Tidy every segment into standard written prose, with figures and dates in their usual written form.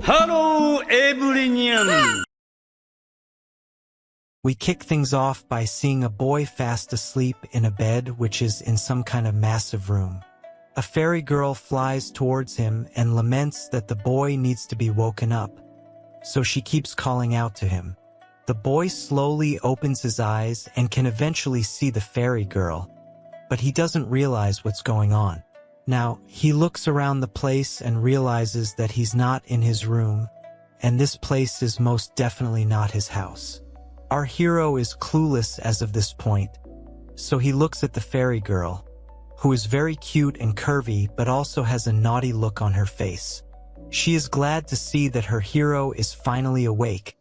Hello, everyone! We kick things off by seeing a boy fast asleep in a bed which is in some kind of massive room. A fairy girl flies towards him and laments that the boy needs to be woken up, so she keeps calling out to him. The boy slowly opens his eyes and can eventually see the fairy girl, but he doesn't realize what's going on. Now, he looks around the place and realizes that he's not in his room, and this place is most definitely not his house. Our hero is clueless as of this point, so he looks at the fairy girl, who is very cute and curvy but also has a naughty look on her face. She is glad to see that her hero is finally awake,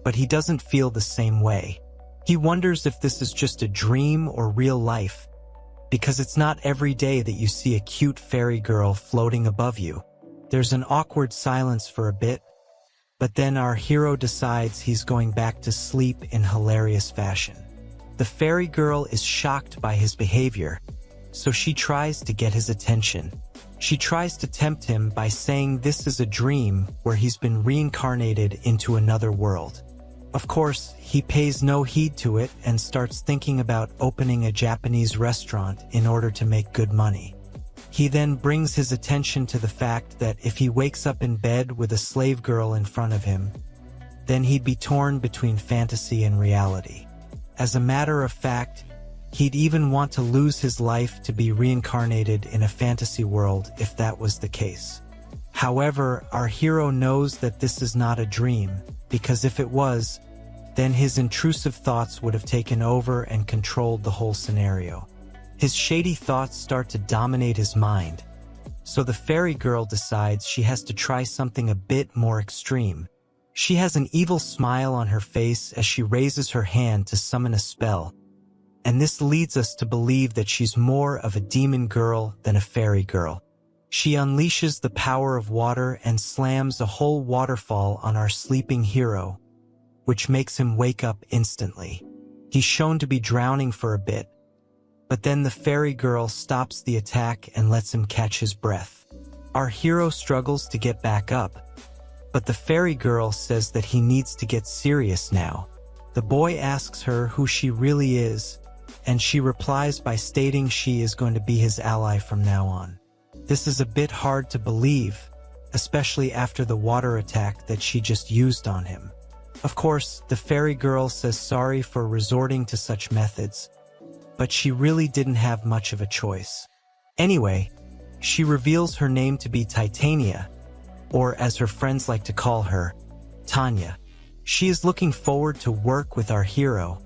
but he doesn't feel the same way. He wonders if this is just a dream or real life, because it's not every day that you see a cute fairy girl floating above you. There's an awkward silence for a bit, but then our hero decides he's going back to sleep in hilarious fashion. The fairy girl is shocked by his behavior, so she tries to get his attention. She tries to tempt him by saying this is a dream where he's been reincarnated into another world. Of course, he pays no heed to it and starts thinking about opening a Japanese restaurant in order to make good money. He then brings his attention to the fact that if he wakes up in bed with a slave girl in front of him, then he'd be torn between fantasy and reality. As a matter of fact, he'd even want to lose his life to be reincarnated in a fantasy world if that was the case. However, our hero knows that this is not a dream, because if it was, then his intrusive thoughts would have taken over and controlled the whole scenario. His shady thoughts start to dominate his mind, so the fairy girl decides she has to try something a bit more extreme. She has an evil smile on her face as she raises her hand to summon a spell, and this leads us to believe that she's more of a demon girl than a fairy girl. She unleashes the power of water and slams a whole waterfall on our sleeping hero, which makes him wake up instantly. He's shown to be drowning for a bit, but then the fairy girl stops the attack and lets him catch his breath. Our hero struggles to get back up, but the fairy girl says that he needs to get serious now. The boy asks her who she really is, and she replies by stating she is going to be his ally from now on. This is a bit hard to believe, especially after the water attack that she just used on him. Of course, the fairy girl says sorry for resorting to such methods, but she really didn't have much of a choice. Anyway, she reveals her name to be Titania, or as her friends like to call her, Tanya. She is looking forward to work with our hero,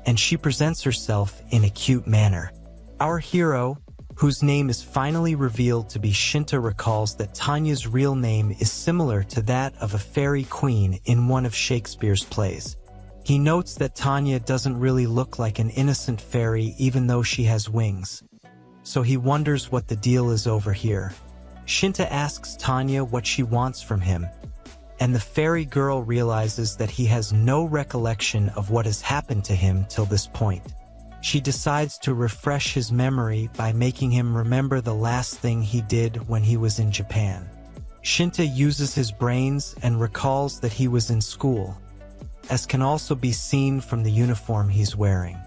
and she presents herself in a cute manner. Our hero, whose name is finally revealed to be Shinta, recalls that Tanya's real name is similar to that of a fairy queen in one of Shakespeare's plays. He notes that Tanya doesn't really look like an innocent fairy even though she has wings, so he wonders what the deal is over here. Shinta asks Tanya what she wants from him, and the fairy girl realizes that he has no recollection of what has happened to him till this point. She decides to refresh his memory by making him remember the last thing he did when he was in Japan. Shinta uses his brains and recalls that he was in school, as can also be seen from the uniform he's wearing.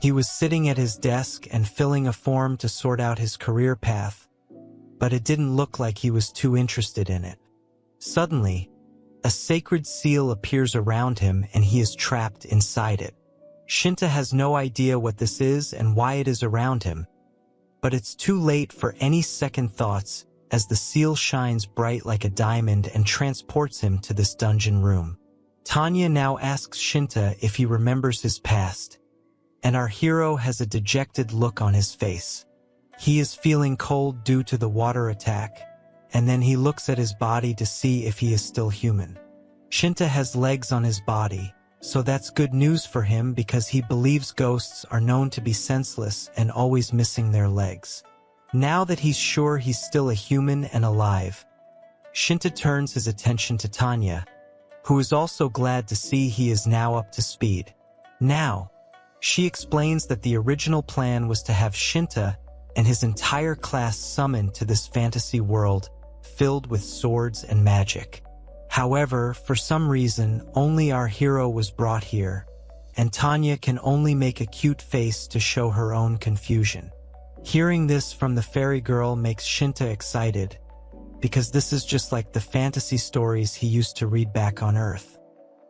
He was sitting at his desk and filling a form to sort out his career path, but it didn't look like he was too interested in it. Suddenly, a sacred seal appears around him and he is trapped inside it. Shinta has no idea what this is and why it is around him, but it's too late for any second thoughts as the seal shines bright like a diamond and transports him to this dungeon room. Tanya now asks Shinta if he remembers his past, and our hero has a dejected look on his face. He is feeling cold due to the water attack, and then he looks at his body to see if he is still human. Shinta has legs on his body, so that's good news for him because he believes ghosts are known to be senseless and always missing their legs. Now that he's sure he's still a human and alive, Shinta turns his attention to Tanya, who is also glad to see he is now up to speed. Now, she explains that the original plan was to have Shinta and his entire class summoned to this fantasy world filled with swords and magic. However, for some reason, only our hero was brought here, and Tanya can only make a cute face to show her own confusion. Hearing this from the fairy girl makes Shinta excited, because this is just like the fantasy stories he used to read back on Earth.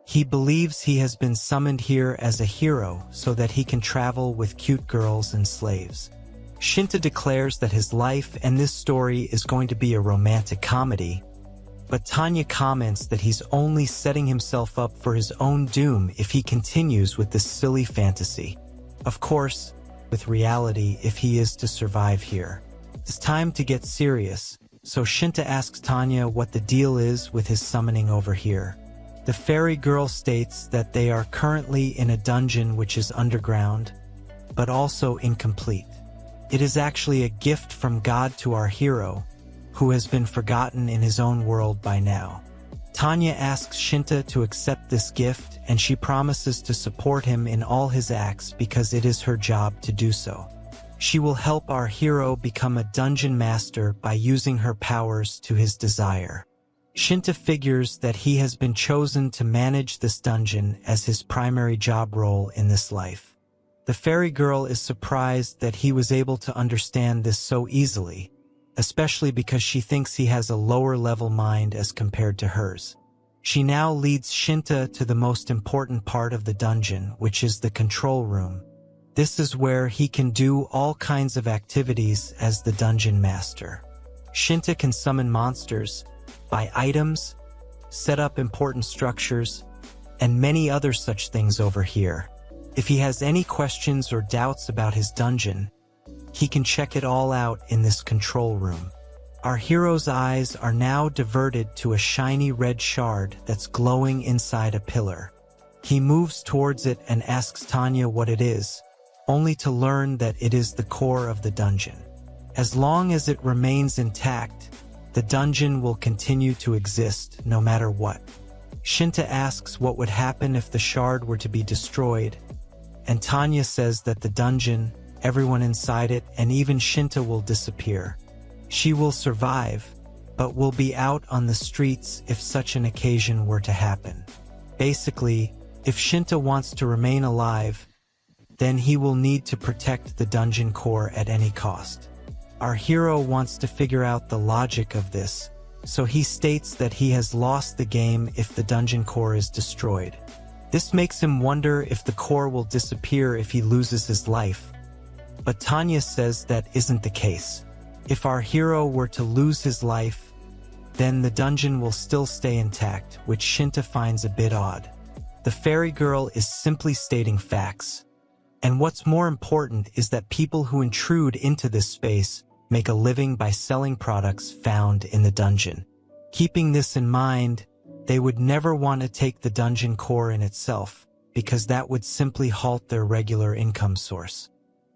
He believes he has been summoned here as a hero so that he can travel with cute girls and slaves. Shinta declares that his life and this story is going to be a romantic comedy, but Tanya comments that he's only setting himself up for his own doom if he continues with this silly fantasy. Of course, with reality if he is to survive here. It's time to get serious, so Shinta asks Tanya what the deal is with his summoning over here. The fairy girl states that they are currently in a dungeon which is underground, but also incomplete. It is actually a gift from God to our hero, who has been forgotten in his own world by now. Tanya asks Shinta to accept this gift, and she promises to support him in all his acts because it is her job to do so. She will help our hero become a dungeon master by using her powers to his desire. Shinta figures that he has been chosen to manage this dungeon as his primary job role in this life. The fairy girl is surprised that he was able to understand this so easily, especially because she thinks he has a lower level mind as compared to hers. She now leads Shinta to the most important part of the dungeon, which is the control room. This is where he can do all kinds of activities as the dungeon master. Shinta can summon monsters, buy items, set up important structures, and many other such things over here. If he has any questions or doubts about his dungeon, he can check it all out in this control room. Our hero's eyes are now diverted to a shiny red shard that's glowing inside a pillar. He moves towards it and asks Tanya what it is, only to learn that it is the core of the dungeon. As long as it remains intact, the dungeon will continue to exist no matter what. Shinta asks what would happen if the shard were to be destroyed, and Tanya says that the dungeon, everyone inside it, and even Shinta will disappear. She will survive, but will be out on the streets if such an occasion were to happen. Basically, if Shinta wants to remain alive, then he will need to protect the dungeon core at any cost. Our hero wants to figure out the logic of this, so he states that he has lost the game if the dungeon core is destroyed. This makes him wonder if the core will disappear if he loses his life. But Tanya says that isn't the case. If our hero were to lose his life, then the dungeon will still stay intact, which Shinta finds a bit odd. The fairy girl is simply stating facts. And what's more important is that people who intrude into this space make a living by selling products found in the dungeon. Keeping this in mind, they would never want to take the dungeon core in itself, because that would simply halt their regular income source.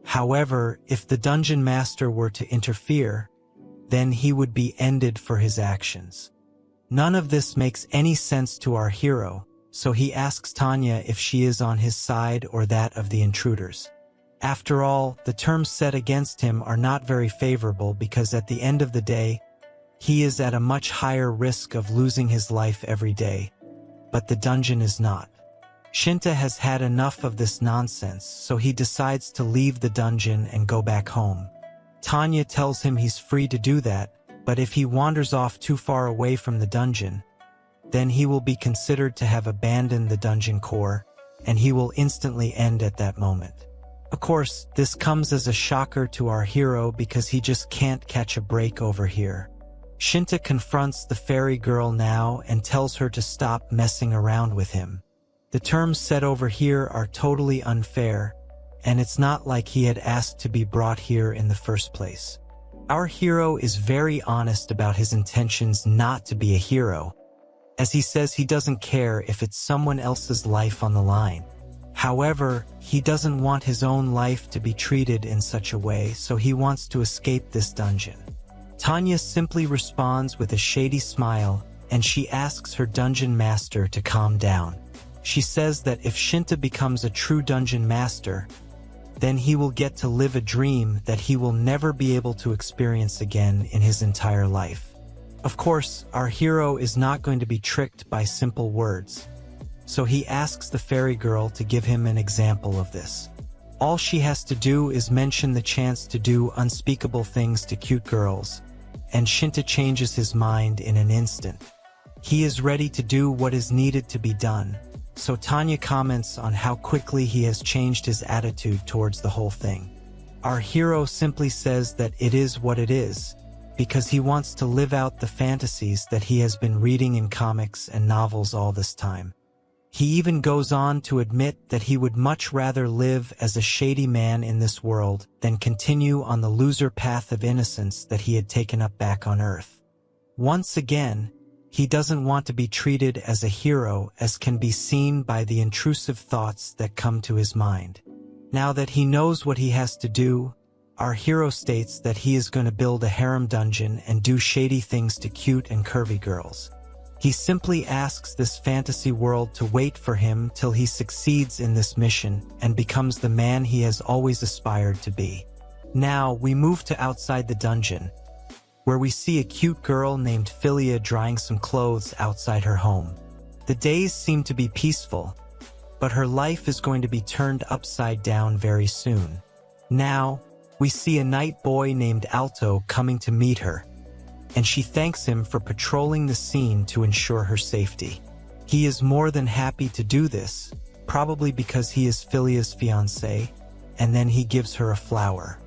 However, if the dungeon master were to interfere, then he would be ended for his actions. None of this makes any sense to our hero, so he asks Tanya if she is on his side or that of the intruders. After all, the terms set against him are not very favorable because at the end of the day, he is at a much higher risk of losing his life every day, but the dungeon is not. Shinta has had enough of this nonsense, so he decides to leave the dungeon and go back home. Tanya tells him he's free to do that, but if he wanders off too far away from the dungeon, then he will be considered to have abandoned the dungeon core, and he will instantly end at that moment. Of course, this comes as a shocker to our hero because he just can't catch a break over here. Shinta confronts the fairy girl now and tells her to stop messing around with him. The terms set over here are totally unfair, and it's not like he had asked to be brought here in the first place. Our hero is very honest about his intentions not to be a hero, as he says he doesn't care if it's someone else's life on the line. However, he doesn't want his own life to be treated in such a way, so he wants to escape this dungeon. Tanya simply responds with a shady smile, and she asks her dungeon master to calm down. She says that if Shinta becomes a true dungeon master, then he will get to live a dream that he will never be able to experience again in his entire life. Of course, our hero is not going to be tricked by simple words, so he asks the fairy girl to give him an example of this. All she has to do is mention the chance to do unspeakable things to cute girls, and Shinta changes his mind in an instant. He is ready to do what is needed to be done, so Tanya comments on how quickly he has changed his attitude towards the whole thing. Our hero simply says that it is what it is, because he wants to live out the fantasies that he has been reading in comics and novels all this time. He even goes on to admit that he would much rather live as a shady man in this world than continue on the loser path of innocence that he had taken up back on Earth. Once again, he doesn't want to be treated as a hero, as can be seen by the intrusive thoughts that come to his mind. Now that he knows what he has to do, our hero states that he is going to build a harem dungeon and do shady things to cute and curvy girls. He simply asks this fantasy world to wait for him till he succeeds in this mission and becomes the man he has always aspired to be. Now, we move to outside the dungeon, where we see a cute girl named Philia drying some clothes outside her home. The days seem to be peaceful, but her life is going to be turned upside down very soon. Now, we see a night boy named Alto coming to meet her, and she thanks him for patrolling the scene to ensure her safety. He is more than happy to do this, probably because he is Philia's fiancé, and then he gives her a flower.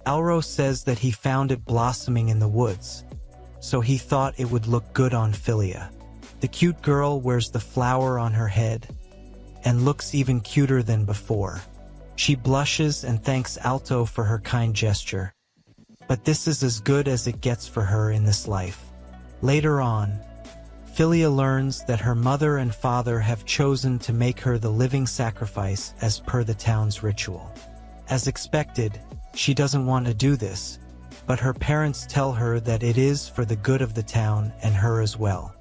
Alro says that he found it blossoming in the woods, so he thought it would look good on Philia. The cute girl wears the flower on her head, and looks even cuter than before. She blushes and thanks Alto for her kind gesture, but this is as good as it gets for her in this life. Later on, Philia learns that her mother and father have chosen to make her the living sacrifice as per the town's ritual. As expected, she doesn't want to do this, but her parents tell her that it is for the good of the town and her as well.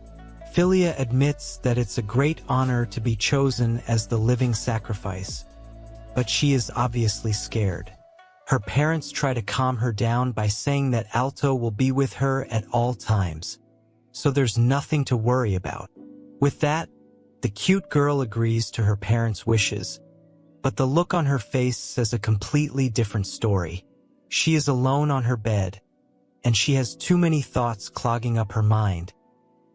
Philia admits that it's a great honor to be chosen as the living sacrifice, but she is obviously scared. Her parents try to calm her down by saying that Alto will be with her at all times, so there's nothing to worry about. With that, the cute girl agrees to her parents' wishes, but the look on her face says a completely different story. She is alone on her bed, and she has too many thoughts clogging up her mind,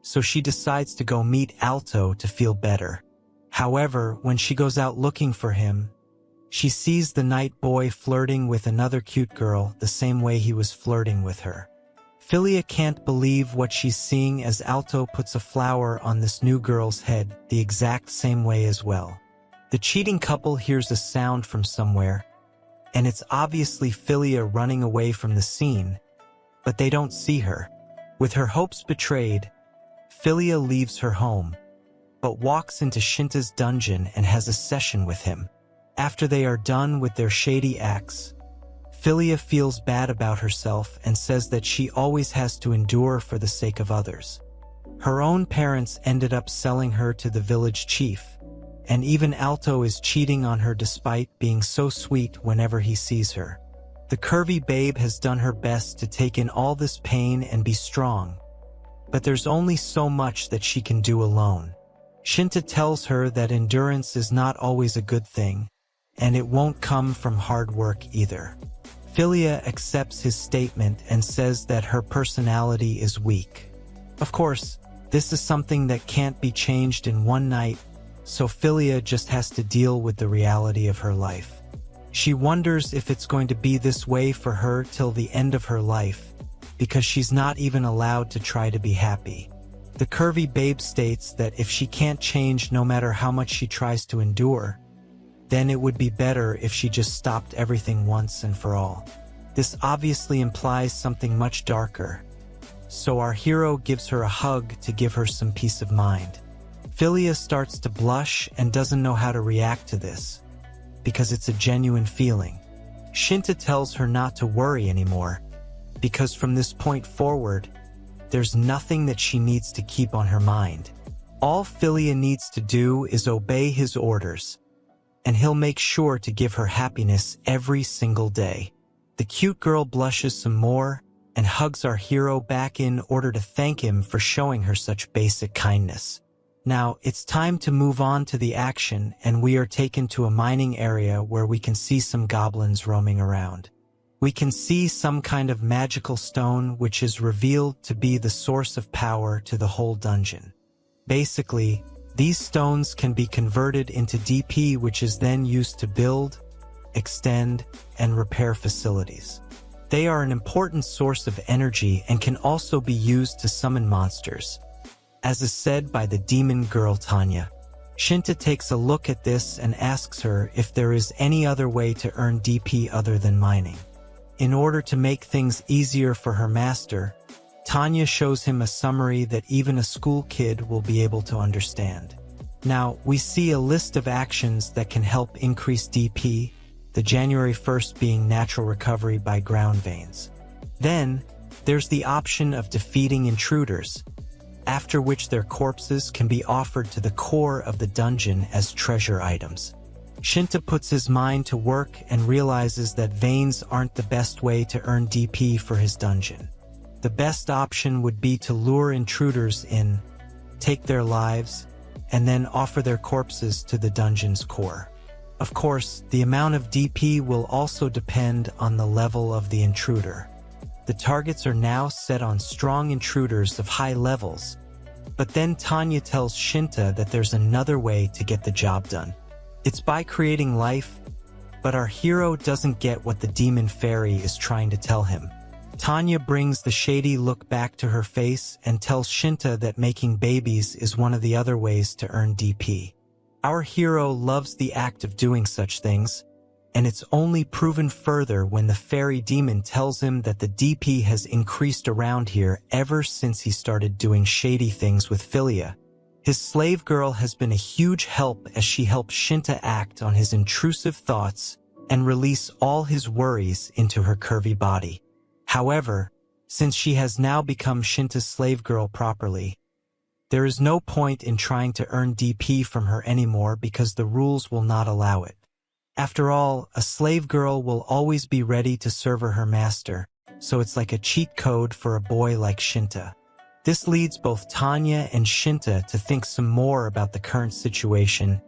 so she decides to go meet Alto to feel better. However, when she goes out looking for him, she sees the night boy flirting with another cute girl the same way he was flirting with her. Philia can't believe what she's seeing as Alto puts a flower on this new girl's head the exact same way as well. The cheating couple hears a sound from somewhere, and it's obviously Philia running away from the scene, but they don't see her. With her hopes betrayed, Philia leaves her home, but walks into Shinta's dungeon and has a session with him. After they are done with their shady acts, Philia feels bad about herself and says that she always has to endure for the sake of others. Her own parents ended up selling her to the village chief, and even Alto is cheating on her despite being so sweet whenever he sees her. The curvy babe has done her best to take in all this pain and be strong, but there's only so much that she can do alone. Shinta tells her that endurance is not always a good thing, and it won't come from hard work either. Philia accepts his statement and says that her personality is weak. Of course, this is something that can't be changed in one night, so Philia just has to deal with the reality of her life. She wonders if it's going to be this way for her till the end of her life, because she's not even allowed to try to be happy. The curvy babe states that if she can't change no matter how much she tries to endure, then it would be better if she just stopped everything once and for all. This obviously implies something much darker, so our hero gives her a hug to give her some peace of mind. Philia starts to blush and doesn't know how to react to this, because it's a genuine feeling. Shinta tells her not to worry anymore, because from this point forward, there's nothing that she needs to keep on her mind. All Philia needs to do is obey his orders, and he'll make sure to give her happiness every single day. The cute girl blushes some more and hugs our hero back in order to thank him for showing her such basic kindness. Now, it's time to move on to the action, and we are taken to a mining area where we can see some goblins roaming around. We can see some kind of magical stone which is revealed to be the source of power to the whole dungeon. Basically, these stones can be converted into DP, which is then used to build, extend, and repair facilities. They are an important source of energy and can also be used to summon monsters. As is said by the demon girl Tanya, Shinta takes a look at this and asks her if there is any other way to earn DP other than mining. In order to make things easier for her master, Tanya shows him a summary that even a school kid will be able to understand. Now, we see a list of actions that can help increase DP, the January 1st being natural recovery by ground veins. Then, there's the option of defeating intruders, after which their corpses can be offered to the core of the dungeon as treasure items. Shinta puts his mind to work and realizes that veins aren't the best way to earn DP for his dungeon. The best option would be to lure intruders in, take their lives, and then offer their corpses to the dungeon's core. Of course, the amount of DP will also depend on the level of the intruder. The targets are now set on strong intruders of high levels, but then Tanya tells Shinta that there's another way to get the job done. It's by creating life, but our hero doesn't get what the demon fairy is trying to tell him. Tanya brings the shady look back to her face and tells Shinta that making babies is one of the other ways to earn DP. Our hero loves the act of doing such things, and it's only proven further when the fairy demon tells him that the DP has increased around here ever since he started doing shady things with Philia. His slave girl has been a huge help as she helps Shinta act on his intrusive thoughts and release all his worries into her curvy body. However, since she has now become Shinta's slave girl properly, there is no point in trying to earn DP from her anymore because the rules will not allow it. After all, a slave girl will always be ready to serve her master, so it's like a cheat code for a boy like Shinta. This leads both Tanya and Shinta to think some more about the current situation,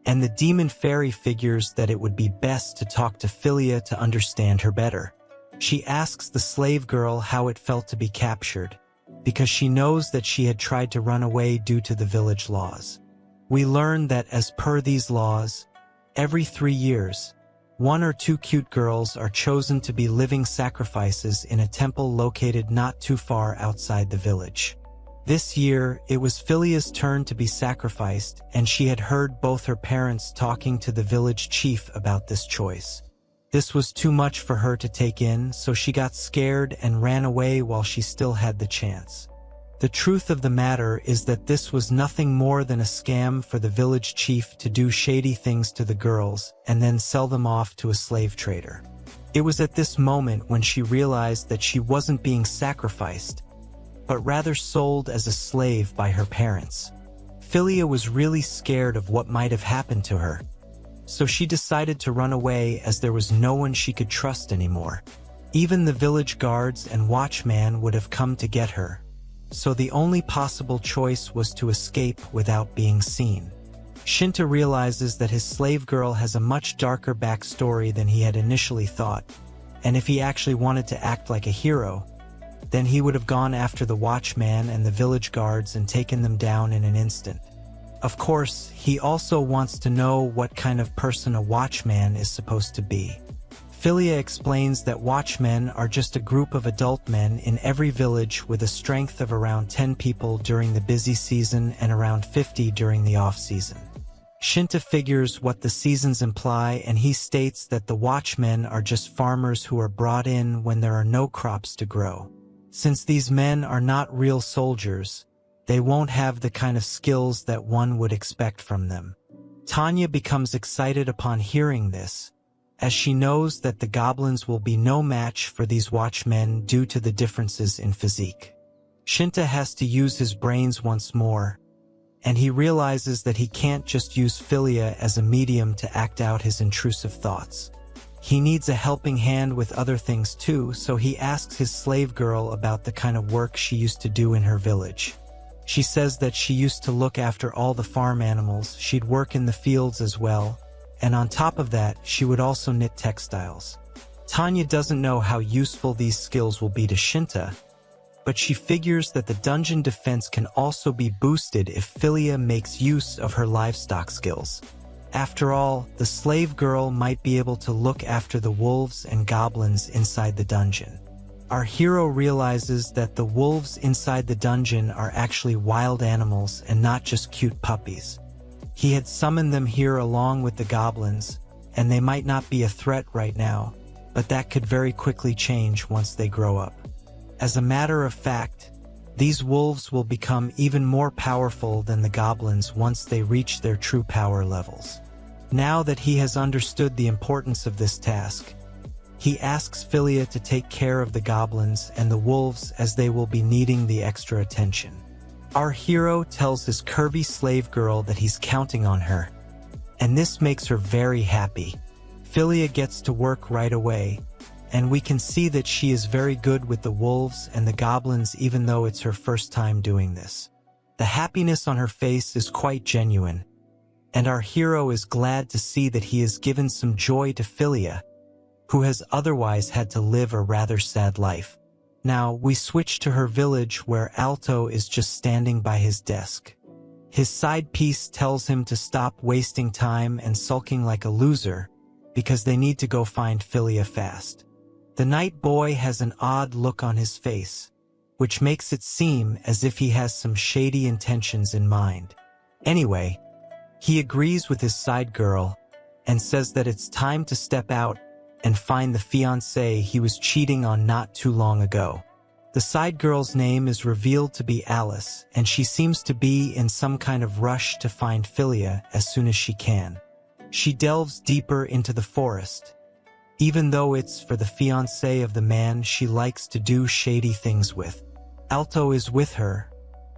and the demon fairy figures that it would be best to talk to Philia to understand her better. She asks the slave girl how it felt to be captured, because she knows that she had tried to run away due to the village laws. We learn that as per these laws, every 3 years, 1 or 2 cute girls are chosen to be living sacrifices in a temple located not too far outside the village. This year, it was Philia's turn to be sacrificed, and she had heard both her parents talking to the village chief about this choice. This was too much for her to take in, so she got scared and ran away while she still had the chance. The truth of the matter is that this was nothing more than a scam for the village chief to do shady things to the girls and then sell them off to a slave trader. It was at this moment when she realized that she wasn't being sacrificed, but rather sold as a slave by her parents. Philia was really scared of what might have happened to her, so she decided to run away as there was no one she could trust anymore. Even the village guards and watchman would have come to get her, so the only possible choice was to escape without being seen. Shinta realizes that his slave girl has a much darker backstory than he had initially thought, and if he actually wanted to act like a hero, then he would have gone after the watchman and the village guards and taken them down in an instant. Of course, he also wants to know what kind of person a watchman is supposed to be. Philia explains that watchmen are just a group of adult men in every village with a strength of around 10 people during the busy season and around 50 during the off-season. Shinta figures what the seasons imply, and he states that the watchmen are just farmers who are brought in when there are no crops to grow. Since these men are not real soldiers, they won't have the kind of skills that one would expect from them. Tanya becomes excited upon hearing this, as she knows that the goblins will be no match for these watchmen due to the differences in physique. Shinta has to use his brains once more, and he realizes that he can't just use Philia as a medium to act out his intrusive thoughts. He needs a helping hand with other things too, so he asks his slave girl about the kind of work she used to do in her village. She says that she used to look after all the farm animals, she'd work in the fields as well, and on top of that, she would also knit textiles. Tanya doesn't know how useful these skills will be to Shinta, but she figures that the dungeon defense can also be boosted if Philia makes use of her livestock skills. After all, the slave girl might be able to look after the wolves and goblins inside the dungeon. Our hero realizes that the wolves inside the dungeon are actually wild animals and not just cute puppies. He had summoned them here along with the goblins, and they might not be a threat right now, but that could very quickly change once they grow up. As a matter of fact, these wolves will become even more powerful than the goblins once they reach their true power levels. Now that he has understood the importance of this task, he asks Philia to take care of the goblins and the wolves as they will be needing the extra attention. Our hero tells his curvy slave girl that he's counting on her, and this makes her very happy. Philia gets to work right away, and we can see that she is very good with the wolves and the goblins even though it's her first time doing this. The happiness on her face is quite genuine, and our hero is glad to see that he has given some joy to Philia, who has otherwise had to live a rather sad life. Now, we switch to her village where Alto is just standing by his desk. His side piece tells him to stop wasting time and sulking like a loser, because they need to go find Philia fast. The night boy has an odd look on his face, which makes it seem as if he has some shady intentions in mind. Anyway, he agrees with his side girl and says that it's time to step out and find the fiancé he was cheating on not too long ago. The side girl's name is revealed to be Alice, and she seems to be in some kind of rush to find Philia as soon as she can. She delves deeper into the forest, even though it's for the fiancé of the man she likes to do shady things with. Alto is with her,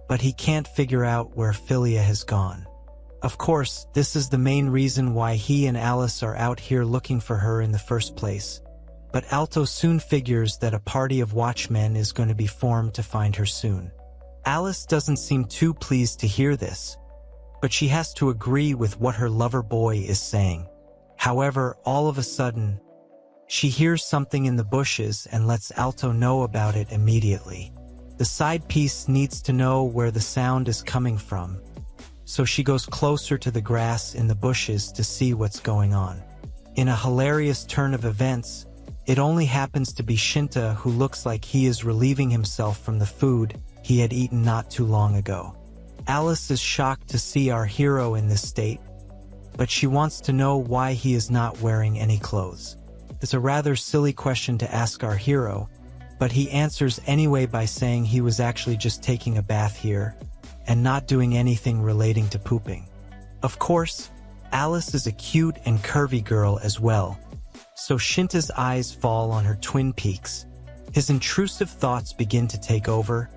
but he can't figure out where Philia has gone. Of course, this is the main reason why he and Alice are out here looking for her in the first place. But Alto soon figures that a party of watchmen is going to be formed to find her soon. Alice doesn't seem too pleased to hear this, but she has to agree with what her lover boy is saying. However, all of a sudden, she hears something in the bushes and lets Alto know about it immediately. The side piece needs to know where the sound is coming from, so she goes closer to the grass in the bushes to see what's going on. In a hilarious turn of events, it only happens to be Shinta who looks like he is relieving himself from the food he had eaten not too long ago. Alice is shocked to see our hero in this state, but she wants to know why he is not wearing any clothes. It's a rather silly question to ask our hero, but he answers anyway by saying he was actually just taking a bath here and not doing anything relating to pooping. Of course, Alice is a cute and curvy girl as well, so Shinta's eyes fall on her twin peaks. His intrusive thoughts begin to take over,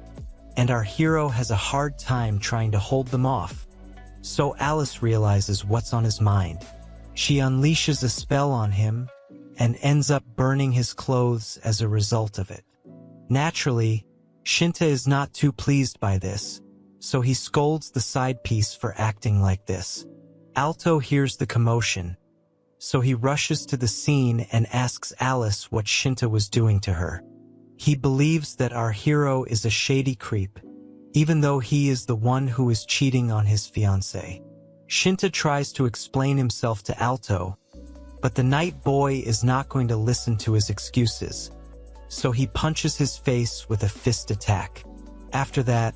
and our hero has a hard time trying to hold them off. So Alice realizes what's on his mind. She unleashes a spell on him and ends up burning his clothes as a result of it. Naturally, Shinta is not too pleased by this, so he scolds the side piece for acting like this. Alto hears the commotion, so he rushes to the scene and asks Alice what Shinta was doing to her. He believes that our hero is a shady creep, even though he is the one who is cheating on his fiancée. Shinta tries to explain himself to Alto, but the night boy is not going to listen to his excuses, so he punches his face with a fist attack. After that,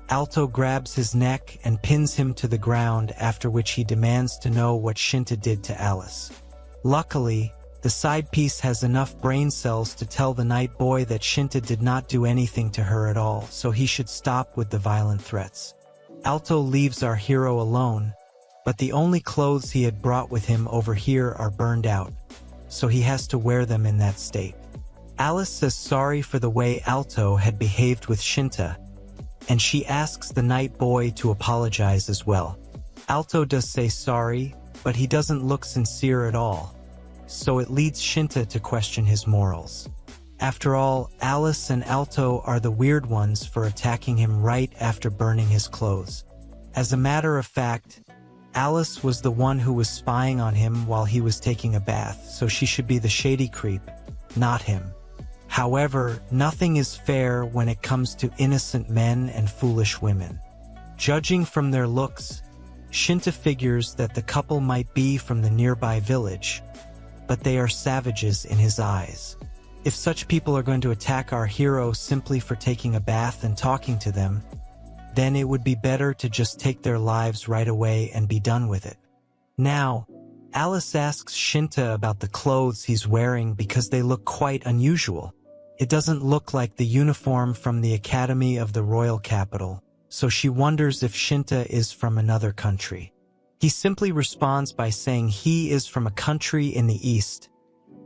Alto grabs his neck and pins him to the ground, after which he demands to know what Shinta did to Alice. Luckily, the side piece has enough brain cells to tell the night boy that Shinta did not do anything to her at all, so he should stop with the violent threats. Alto leaves our hero alone, but the only clothes he had brought with him over here are burned out, so he has to wear them in that state. Alice says sorry for the way Alto had behaved with Shinta, and she asks the night boy to apologize as well. Alto does say sorry, but he doesn't look sincere at all. so it leads Shinta to question his morals. After all, Alice and Alto are the weird ones for attacking him right after burning his clothes. As a matter of fact, Alice was the one who was spying on him while he was taking a bath, so she should be the shady creep, not him. However, nothing is fair when it comes to innocent men and foolish women. Judging from their looks, Shinta figures that the couple might be from the nearby village, but they are savages in his eyes. If such people are going to attack our hero simply for taking a bath and talking to them, then it would be better to just take their lives right away and be done with it. Now, Alice asks Shinta about the clothes he's wearing because they look quite unusual. It doesn't look like the uniform from the Academy of the Royal Capital, so she wonders if Shinta is from another country. He simply responds by saying he is from a country in the East,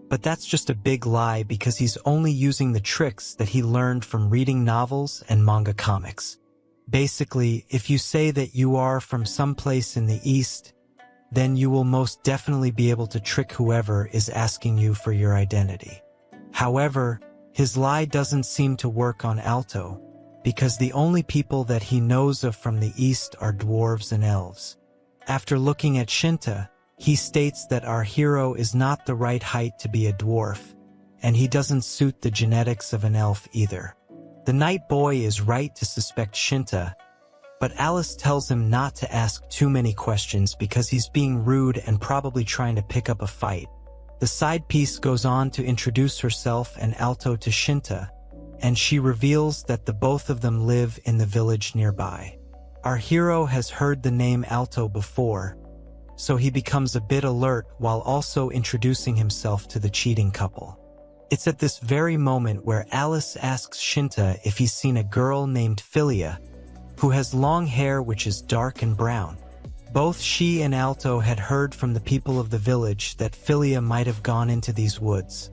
but that's just a big lie because he's only using the tricks that he learned from reading novels and manga comics. Basically, if you say that you are from someplace in the East, then you will most definitely be able to trick whoever is asking you for your identity. However, his lie doesn't seem to work on Alto, because the only people that he knows of from the East are dwarves and elves. After looking at Shinta, he states that our hero is not the right height to be a dwarf, and he doesn't suit the genetics of an elf either. The night boy is right to suspect Shinta, but Alice tells him not to ask too many questions because he's being rude and probably trying to pick up a fight. The side piece goes on to introduce herself and Alto to Shinta, and she reveals that the both of them live in the village nearby. Our hero has heard the name Alto before, so he becomes a bit alert while also introducing himself to the cheating couple. It's at this very moment where Alice asks Shinta if he's seen a girl named Philia, who has long hair which is dark and brown. Both she and Alto had heard from the people of the village that Philia might have gone into these woods,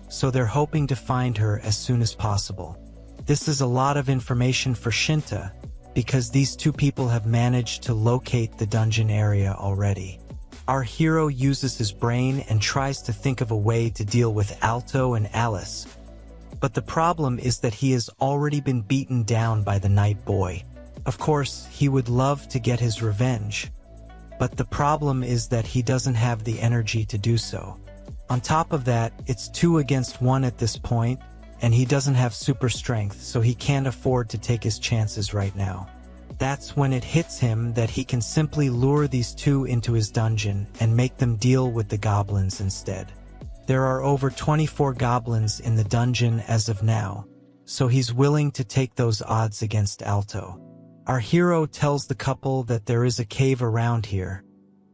so they're hoping to find her as soon as possible. This is a lot of information for Shinta, because these two people have managed to locate the dungeon area already. Our hero uses his brain and tries to think of a way to deal with Alto and Alice, but the problem is that he has already been beaten down by the night boy. Of course, he would love to get his revenge, but the problem is that he doesn't have the energy to do so. On top of that, it's 2 against 1 at this point, and he doesn't have super strength, so he can't afford to take his chances right now. That's when it hits him that he can simply lure these two into his dungeon and make them deal with the goblins instead. There are over 24 goblins in the dungeon as of now, so he's willing to take those odds against Alto. Our hero tells the couple that there is a cave around here,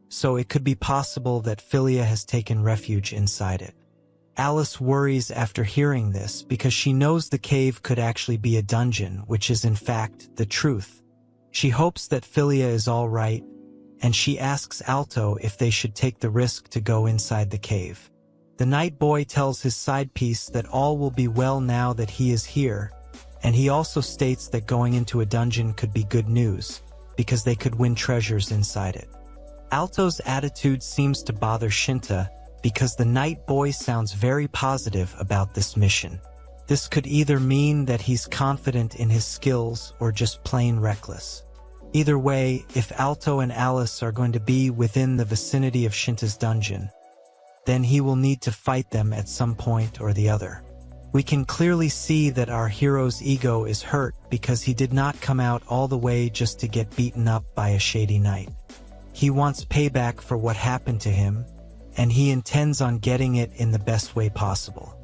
so it could be possible that Philia has taken refuge inside it. Alice worries after hearing this because she knows the cave could actually be a dungeon, which is in fact the truth. She hopes that Philia is all right, and she asks Alto if they should take the risk to go inside the cave. The night boy tells his side piece that all will be well now that he is here, and he also states that going into a dungeon could be good news, because they could win treasures inside it. Alto's attitude seems to bother Shinta, because the night boy sounds very positive about this mission. This could either mean that he's confident in his skills or just plain reckless. Either way, if Alto and Alice are going to be within the vicinity of Shinta's dungeon, then he will need to fight them at some point or the other. We can clearly see that our hero's ego is hurt because he did not come out all the way just to get beaten up by a shady knight. He wants payback for what happened to him, and he intends on getting it in the best way possible.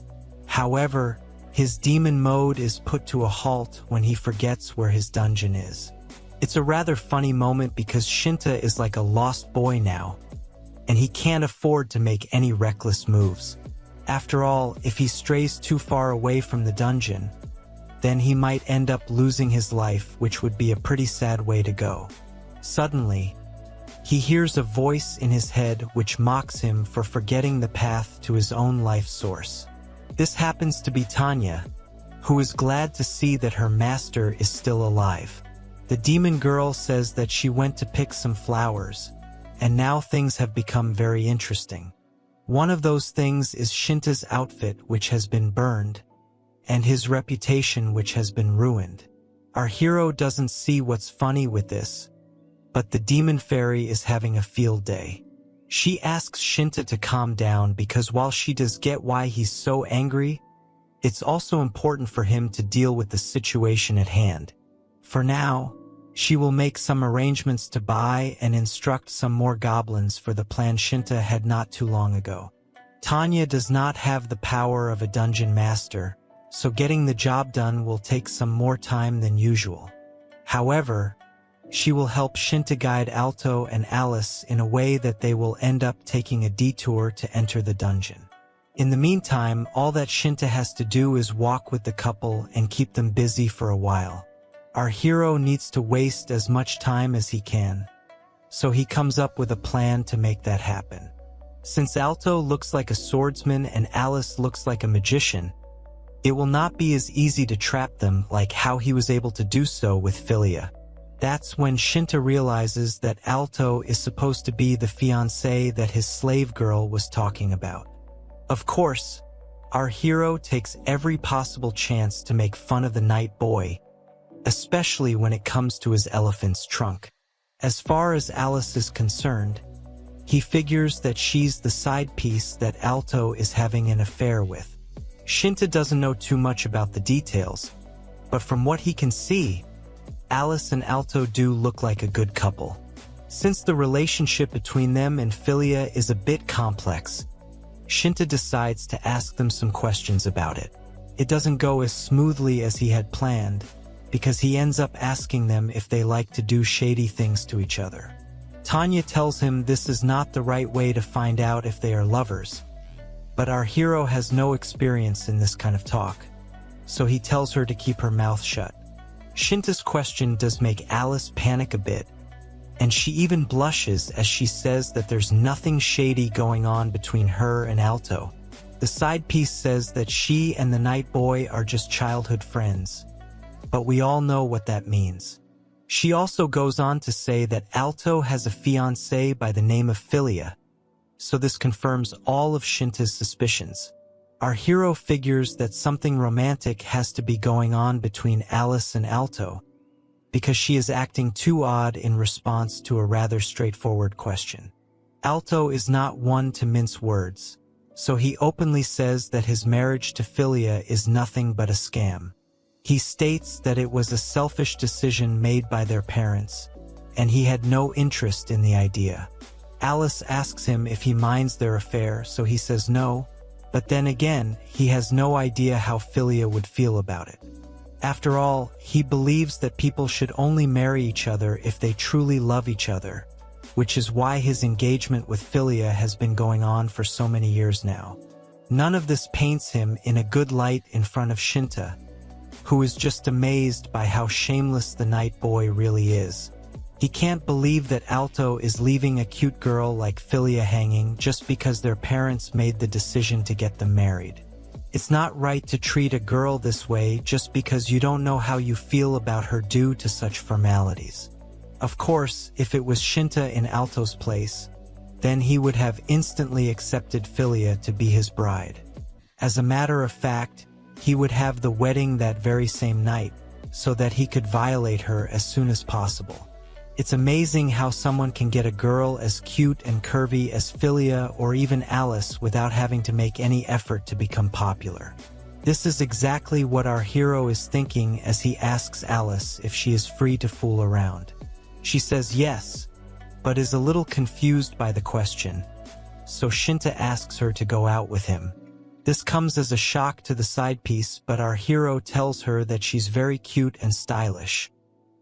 However, his demon mode is put to a halt when he forgets where his dungeon is. It's a rather funny moment because Shinta is like a lost boy now, and he can't afford to make any reckless moves. After all, if he strays too far away from the dungeon, then he might end up losing his life, which would be a pretty sad way to go. Suddenly, he hears a voice in his head which mocks him for forgetting the path to his own life source. This happens to be Tanya, who is glad to see that her master is still alive. The demon girl says that she went to pick some flowers, and now things have become very interesting. One of those things is Shinta's outfit, which has been burned, and his reputation, which has been ruined. Our hero doesn't see what's funny with this, but the demon fairy is having a field day. She asks Shinta to calm down because while she does get why he's so angry, it's also important for him to deal with the situation at hand. For now, she will make some arrangements to buy and instruct some more goblins for the plan Shinta had not too long ago. Tanya does not have the power of a dungeon master, so getting the job done will take some more time than usual. However, she will help Shinta guide Alto and Alice in a way that they will end up taking a detour to enter the dungeon. In the meantime, all that Shinta has to do is walk with the couple and keep them busy for a while. Our hero needs to waste as much time as he can, so he comes up with a plan to make that happen. Since Alto looks like a swordsman and Alice looks like a magician, it will not be as easy to trap them like how he was able to do so with Philia. That's when Shinta realizes that Alto is supposed to be the fiancé that his slave girl was talking about. Of course, our hero takes every possible chance to make fun of the night boy, especially when it comes to his elephant's trunk. As far as Alice is concerned, he figures that she's the side piece that Alto is having an affair with. Shinta doesn't know too much about the details, but from what he can see, Alice and Alto do look like a good couple. Since the relationship between them and Philia is a bit complex, Shinta decides to ask them some questions about it. It doesn't go as smoothly as he had planned, because he ends up asking them if they like to do shady things to each other. Tanya tells him this is not the right way to find out if they are lovers, but our hero has no experience in this kind of talk, so he tells her to keep her mouth shut. Shinta's question does make Alice panic a bit, and she even blushes as she says that there's nothing shady going on between her and Alto. The side piece says that she and the night boy are just childhood friends, but we all know what that means. She also goes on to say that Alto has a fiancé by the name of Philia, so this confirms all of Shinta's suspicions. Our hero figures that something romantic has to be going on between Alice and Alto, because she is acting too odd in response to a rather straightforward question. Alto is not one to mince words, so he openly says that his marriage to Philia is nothing but a scam. He states that it was a selfish decision made by their parents, and he had no interest in the idea. Alice asks him if he minds their affair, so he says no, but then again, he has no idea how Philia would feel about it. After all, he believes that people should only marry each other if they truly love each other, which is why his engagement with Philia has been going on for so many years now. None of this paints him in a good light in front of Shinta, who is just amazed by how shameless the night boy really is. He can't believe that Alto is leaving a cute girl like Philia hanging just because their parents made the decision to get them married. It's not right to treat a girl this way just because you don't know how you feel about her due to such formalities. Of course, if it was Shinta in Alto's place, then he would have instantly accepted Philia to be his bride. As a matter of fact, he would have the wedding that very same night, so that he could violate her as soon as possible. It's amazing how someone can get a girl as cute and curvy as Philia or even Alice without having to make any effort to become popular. This is exactly what our hero is thinking as he asks Alice if she is free to fool around. She says yes, but is a little confused by the question, so Shinta asks her to go out with him. This comes as a shock to the side piece, but our hero tells her that she's very cute and stylish,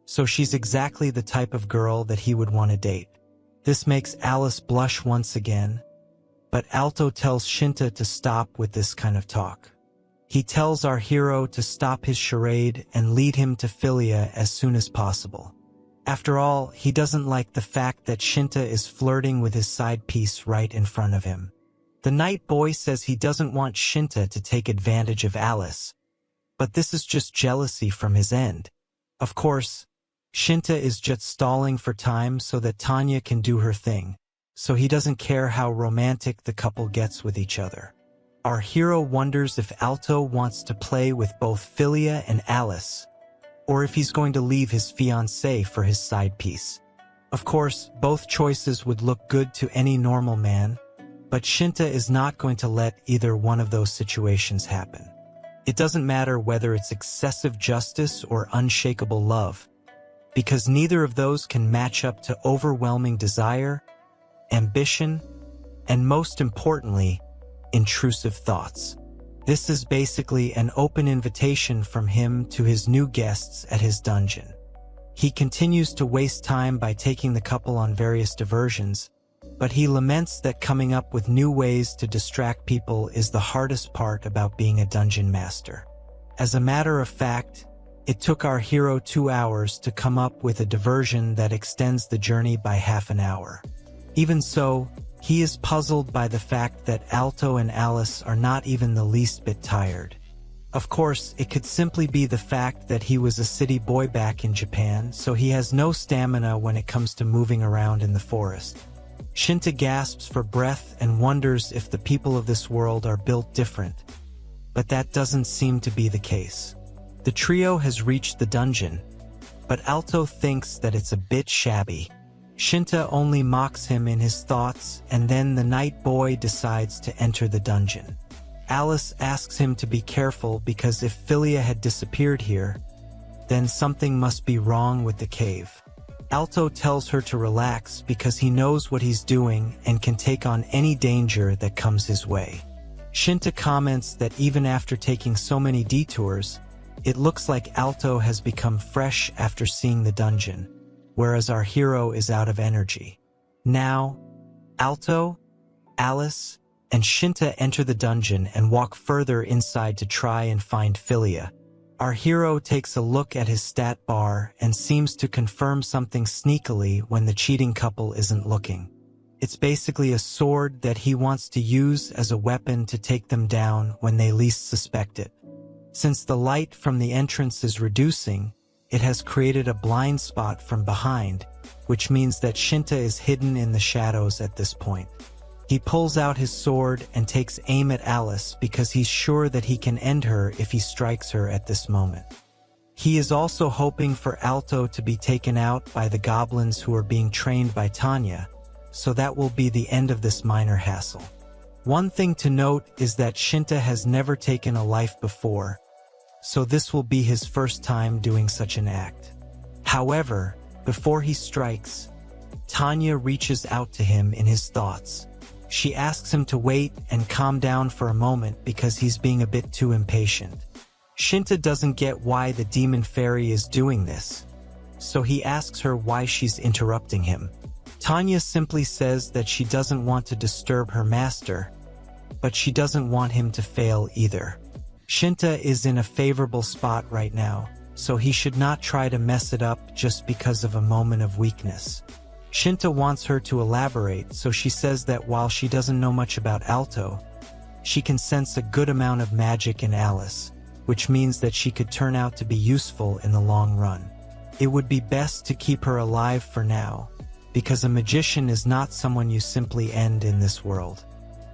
so she's exactly the type of girl that he would want to date. This makes Alice blush once again, but Alto tells Shinta to stop with this kind of talk. He tells our hero to stop his charade and lead him to Philia as soon as possible. After all, he doesn't like the fact that Shinta is flirting with his side piece right in front of him. The night boy says he doesn't want Shinta to take advantage of Alice, but this is just jealousy from his end. Of course, Shinta is just stalling for time so that Tanya can do her thing, so he doesn't care how romantic the couple gets with each other. Our hero wonders if Alto wants to play with both Philia and Alice, or if he's going to leave his fiancée for his side piece. Of course, both choices would look good to any normal man, but Shinta is not going to let either one of those situations happen. It doesn't matter whether it's excessive justice or unshakable love, because neither of those can match up to overwhelming desire, ambition, and most importantly, intrusive thoughts. This is basically an open invitation from him to his new guests at his dungeon. He continues to waste time by taking the couple on various diversions, but he laments that coming up with new ways to distract people is the hardest part about being a dungeon master. As a matter of fact, it took our hero 2 hours to come up with a diversion that extends the journey by half an hour. Even so, he is puzzled by the fact that Alto and Alice are not even the least bit tired. Of course, it could simply be the fact that he was a city boy back in Japan, so he has no stamina when it comes to moving around in the forest. Shinta gasps for breath and wonders if the people of this world are built different, but that doesn't seem to be the case. The trio has reached the dungeon, but Alto thinks that it's a bit shabby. Shinta only mocks him in his thoughts, and then the night boy decides to enter the dungeon. Alice asks him to be careful because if Philia had disappeared here, then something must be wrong with the cave. Alto tells her to relax because he knows what he's doing and can take on any danger that comes his way. Shinta comments that even after taking so many detours, it looks like Alto has become fresh after seeing the dungeon, whereas our hero is out of energy. Now, Alto, Alice, and Shinta enter the dungeon and walk further inside to try and find Philia. Our hero takes a look at his stat bar and seems to confirm something sneakily when the cheating couple isn't looking. It's basically a sword that he wants to use as a weapon to take them down when they least suspect it. Since the light from the entrance is reducing, it has created a blind spot from behind, which means that Shinta is hidden in the shadows at this point. He pulls out his sword and takes aim at Alice because he's sure that he can end her if he strikes her at this moment. He is also hoping for Alto to be taken out by the goblins who are being trained by Tanya, so that will be the end of this minor hassle. One thing to note is that Shinta has never taken a life before, so this will be his first time doing such an act. However, before he strikes, Tanya reaches out to him in his thoughts. She asks him to wait and calm down for a moment because he's being a bit too impatient. Shinta doesn't get why the demon fairy is doing this, so he asks her why she's interrupting him. Tanya simply says that she doesn't want to disturb her master, but she doesn't want him to fail either. Shinta is in a favorable spot right now, so he should not try to mess it up just because of a moment of weakness. Shinta wants her to elaborate, so she says that while she doesn't know much about Alto, she can sense a good amount of magic in Alice, which means that she could turn out to be useful in the long run. It would be best to keep her alive for now, because a magician is not someone you simply end in this world.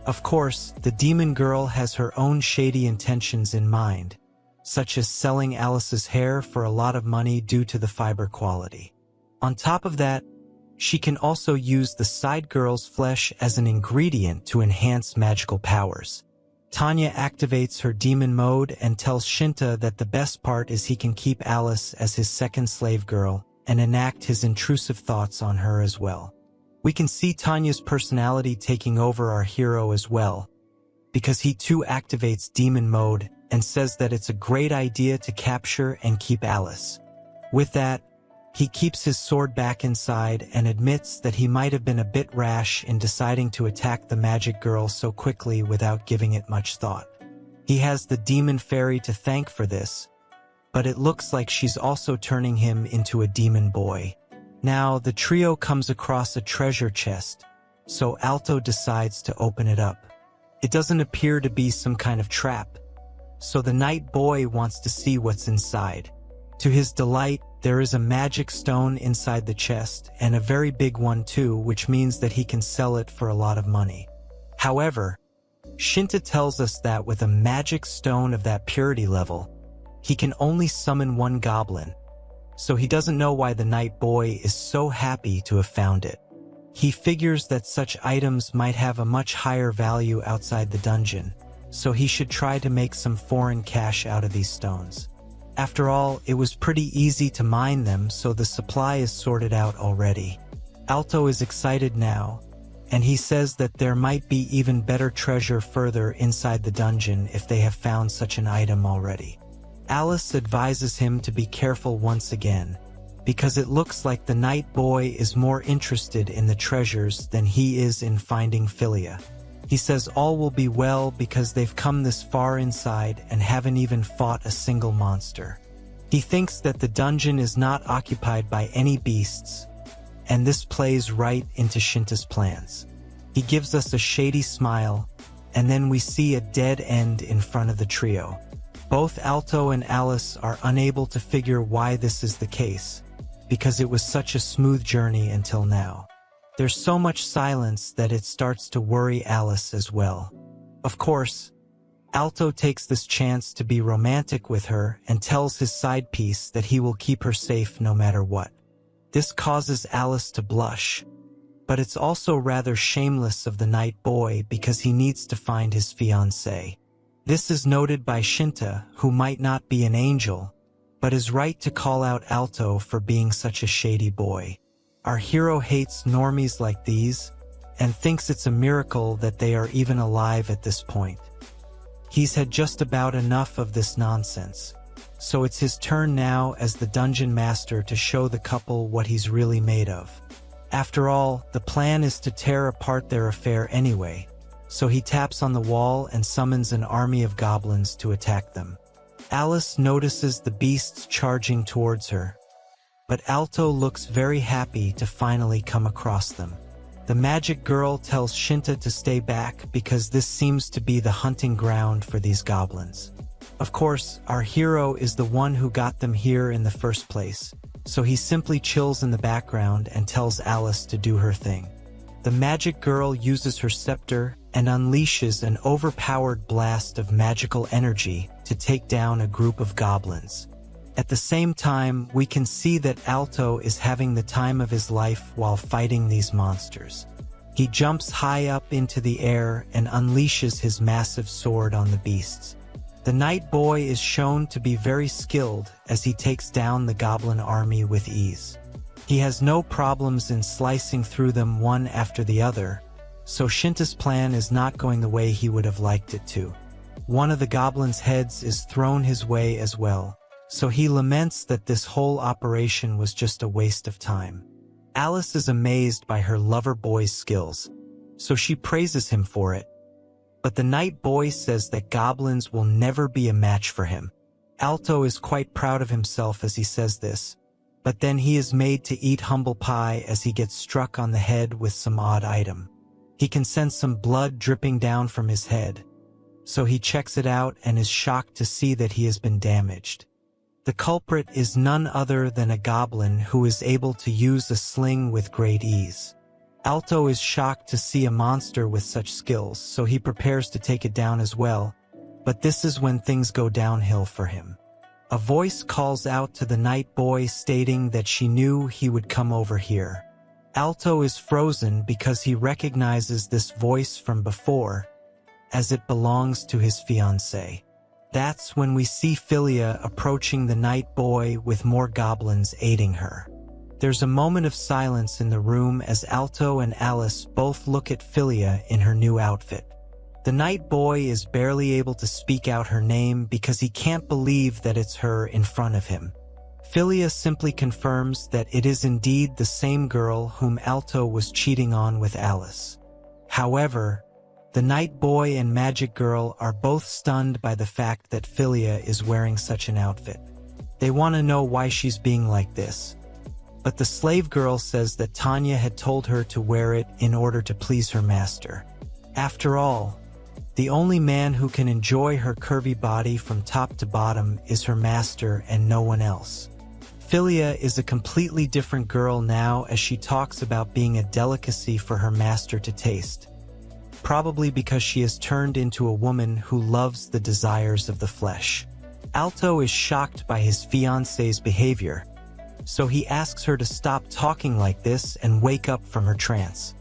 Of course, the demon girl has her own shady intentions in mind, such as selling Alice's hair for a lot of money due to the fiber quality. On top of that, she can also use the side girl's flesh as an ingredient to enhance magical powers. Tanya activates her demon mode and tells Shinta that the best part is he can keep Alice as his second slave girl and enact his intrusive thoughts on her as well. We can see Tanya's personality taking over our hero as well, because he too activates demon mode and says that it's a great idea to capture and keep Alice. With that, he keeps his sword back inside and admits that he might have been a bit rash in deciding to attack the magic girl so quickly without giving it much thought. He has the demon fairy to thank for this, but it looks like she's also turning him into a demon boy. Now, the trio comes across a treasure chest, so Alto decides to open it up. It doesn't appear to be some kind of trap, so the night boy wants to see what's inside. To his delight, There is a magic stone inside the chest, and a very big one too, which means that he can sell it for a lot of money. However, Shinta tells us that with a magic stone of that purity level, he can only summon one goblin, so he doesn't know why the Night Boy is so happy to have found it. He figures that such items might have a much higher value outside the dungeon, so he should try to make some foreign cash out of these stones. After all, it was pretty easy to mine them, so the supply is sorted out already. Alto is excited now, and he says that there might be even better treasure further inside the dungeon if they have found such an item already. Alice advises him to be careful once again, because it looks like the Night Boy is more interested in the treasures than he is in finding Philia. He says all will be well because they've come this far inside and haven't even fought a single monster. He thinks that the dungeon is not occupied by any beasts, and this plays right into Shinta's plans. He gives us a shady smile, and then we see a dead end in front of the trio. Both Alto and Alice are unable to figure why this is the case, because it was such a smooth journey until now. There's so much silence that it starts to worry Alice as well. Of course, Alto takes this chance to be romantic with her and tells his side piece that he will keep her safe no matter what. This causes Alice to blush, but it's also rather shameless of the Night Boy because he needs to find his fiancée. This is noted by Shinta, who might not be an angel, but is right to call out Alto for being such a shady boy. Our hero hates normies like these, and thinks it's a miracle that they are even alive at this point. He's had just about enough of this nonsense, so it's his turn now as the dungeon master to show the couple what he's really made of. After all, the plan is to tear apart their affair anyway, so he taps on the wall and summons an army of goblins to attack them. Alice notices the beasts charging towards her, but Alto looks very happy to finally come across them. The magic girl tells Shinta to stay back because this seems to be the hunting ground for these goblins. Of course, our hero is the one who got them here in the first place, so he simply chills in the background and tells Alice to do her thing. The magic girl uses her scepter and unleashes an overpowered blast of magical energy to take down a group of goblins. At the same time, we can see that Alto is having the time of his life while fighting these monsters. He jumps high up into the air and unleashes his massive sword on the beasts. The Night Boy is shown to be very skilled as he takes down the goblin army with ease. He has no problems in slicing through them one after the other, so Shinta's plan is not going the way he would have liked it to. One of the goblins' heads is thrown his way as well, so he laments that this whole operation was just a waste of time. Alice is amazed by her lover boy's skills, so she praises him for it. But the Night Boy says that goblins will never be a match for him. Alto is quite proud of himself as he says this, but then he is made to eat humble pie as he gets struck on the head with some odd item. He can sense some blood dripping down from his head, so he checks it out and is shocked to see that he has been damaged. The culprit is none other than a goblin who is able to use a sling with great ease. Alto is shocked to see a monster with such skills, so he prepares to take it down as well, but this is when things go downhill for him. A voice calls out to the Night Boy stating that she knew he would come over here. Alto is frozen because he recognizes this voice from before, as it belongs to his fiancée. That's when we see Philia approaching the Night Boy with more goblins aiding her. There's a moment of silence in the room as Alto and Alice both look at Philia in her new outfit. The Night Boy is barely able to speak out her name because he can't believe that it's her in front of him. Philia simply confirms that it is indeed the same girl whom Alto was cheating on with Alice. However, the Night Boy and Magic Girl are both stunned by the fact that Philia is wearing such an outfit. They want to know why she's being like this. But the slave girl says that Tanya had told her to wear it in order to please her master. After all, the only man who can enjoy her curvy body from top to bottom is her master and no one else. Philia is a completely different girl now as she talks about being a delicacy for her master to taste. Probably because she has turned into a woman who loves the desires of the flesh. Alto is shocked by his fiancé's behavior, so he asks her to stop talking like this and wake up from her trance.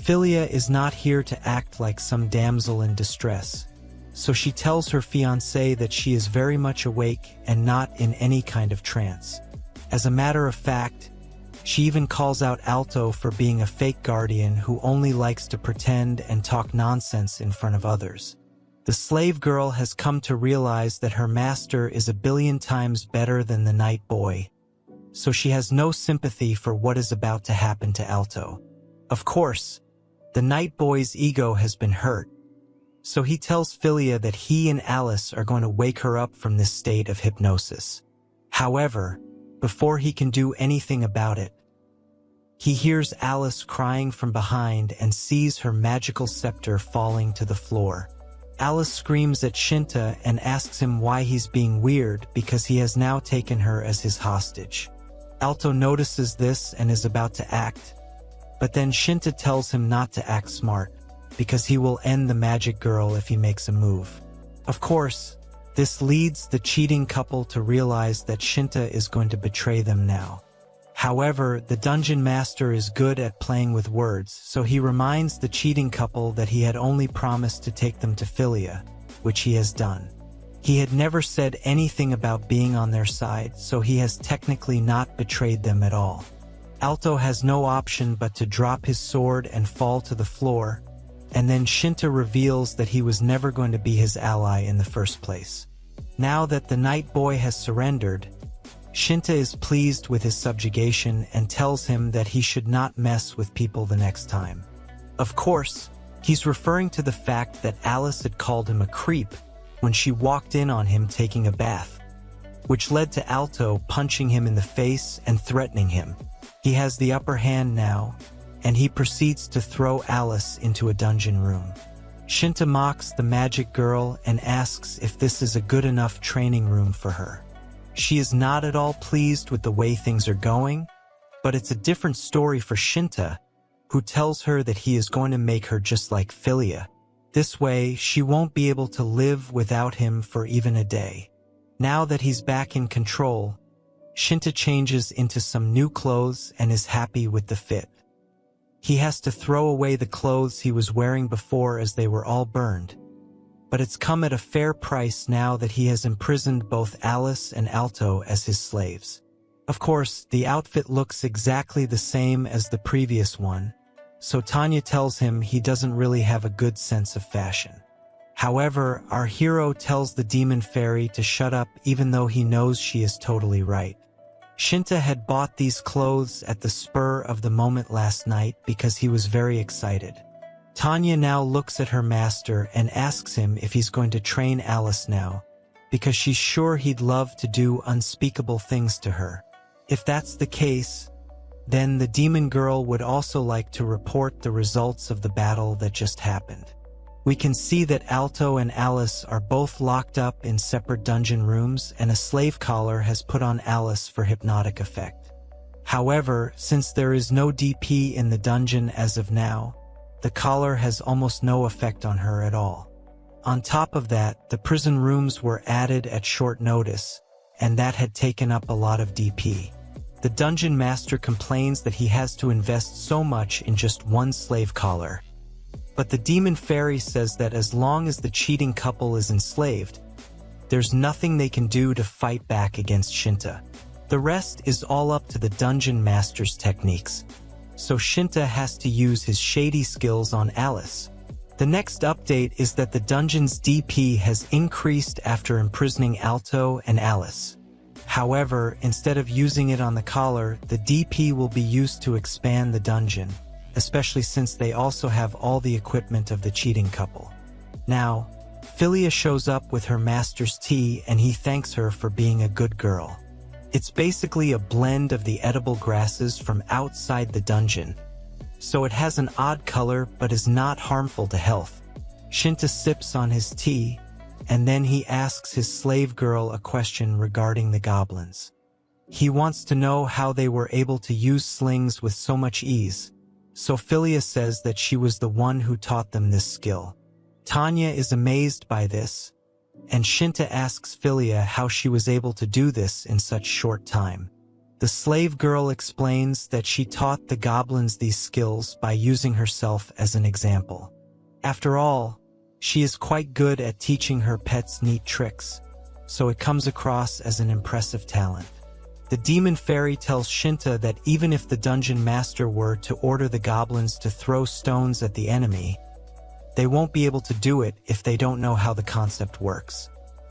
Philia is not here to act like some damsel in distress, so she tells her fiancé that she is very much awake and not in any kind of trance. As a matter of fact, she even calls out Alto for being a fake guardian who only likes to pretend and talk nonsense in front of others. The slave girl has come to realize that her master is a billion times better than the night boy, so she has no sympathy for what is about to happen to Alto. Of course, the night boy's ego has been hurt, so he tells Philia that he and Alice are going to wake her up from this state of hypnosis. However, before he can do anything about it, he hears Alice crying from behind and sees her magical scepter falling to the floor. Alice screams at Shinta and asks him why he's being weird because he has now taken her as his hostage. Alto notices this and is about to act, but then Shinta tells him not to act smart because he will end the magic girl if he makes a move. Of course, this leads the cheating couple to realize that Shinta is going to betray them now. However, the dungeon master is good at playing with words, so he reminds the cheating couple that he had only promised to take them to Philia, which he has done. He had never said anything about being on their side, so he has technically not betrayed them at all. Alto has no option but to drop his sword and fall to the floor, and then Shinta reveals that he was never going to be his ally in the first place. Now that the night boy has surrendered, Shinta is pleased with his subjugation and tells him that he should not mess with people the next time. Of course, he's referring to the fact that Alice had called him a creep when she walked in on him taking a bath, which led to Alto punching him in the face and threatening him. He has the upper hand now, and he proceeds to throw Alice into a dungeon room. Shinta mocks the magic girl and asks if this is a good enough training room for her. She is not at all pleased with the way things are going, but it's a different story for Shinta, who tells her that he is going to make her just like Philia. This way, she won't be able to live without him for even a day. Now that he's back in control, Shinta changes into some new clothes and is happy with the fit. He has to throw away the clothes he was wearing before as they were all burned. But it's come at a fair price now that he has imprisoned both Alice and Alto as his slaves. Of course, the outfit looks exactly the same as the previous one, so Tanya tells him he doesn't really have a good sense of fashion. However, our hero tells the demon fairy to shut up even though he knows she is totally right. Shinta had bought these clothes at the spur of the moment last night because he was very excited. Tanya now looks at her master and asks him if he's going to train Alice now, because she's sure he'd love to do unspeakable things to her. If that's the case, then the demon girl would also like to report the results of the battle that just happened. We can see that Alto and Alice are both locked up in separate dungeon rooms and a slave collar has put on Alice for hypnotic effect. However, since there is no DP in the dungeon as of now, the collar has almost no effect on her at all. On top of that, the prison rooms were added at short notice, and that had taken up a lot of DP. The dungeon master complains that he has to invest so much in just one slave collar. But the demon fairy says that as long as the cheating couple is enslaved, there's nothing they can do to fight back against Shinta. The rest is all up to the dungeon master's techniques. So Shinta has to use his shady skills on Alice. The next update is that the dungeon's DP has increased after imprisoning Alto and Alice. However, instead of using it on the collar, the DP will be used to expand the dungeon, especially since they also have all the equipment of the cheating couple. Now, Philia shows up with her master's tea and he thanks her for being a good girl. It's basically a blend of the edible grasses from outside the dungeon, so it has an odd color but is not harmful to health. Shinta sips on his tea, and then he asks his slave girl a question regarding the goblins. He wants to know how they were able to use slings with so much ease. So Philia says that she was the one who taught them this skill. Tanya is amazed by this, and Shinta asks Philia how she was able to do this in such short time. The slave girl explains that she taught the goblins these skills by using herself as an example. After all, she is quite good at teaching her pets neat tricks, so it comes across as an impressive talent. The demon fairy tells Shinta that even if the dungeon master were to order the goblins to throw stones at the enemy, they won't be able to do it if they don't know how the concept works.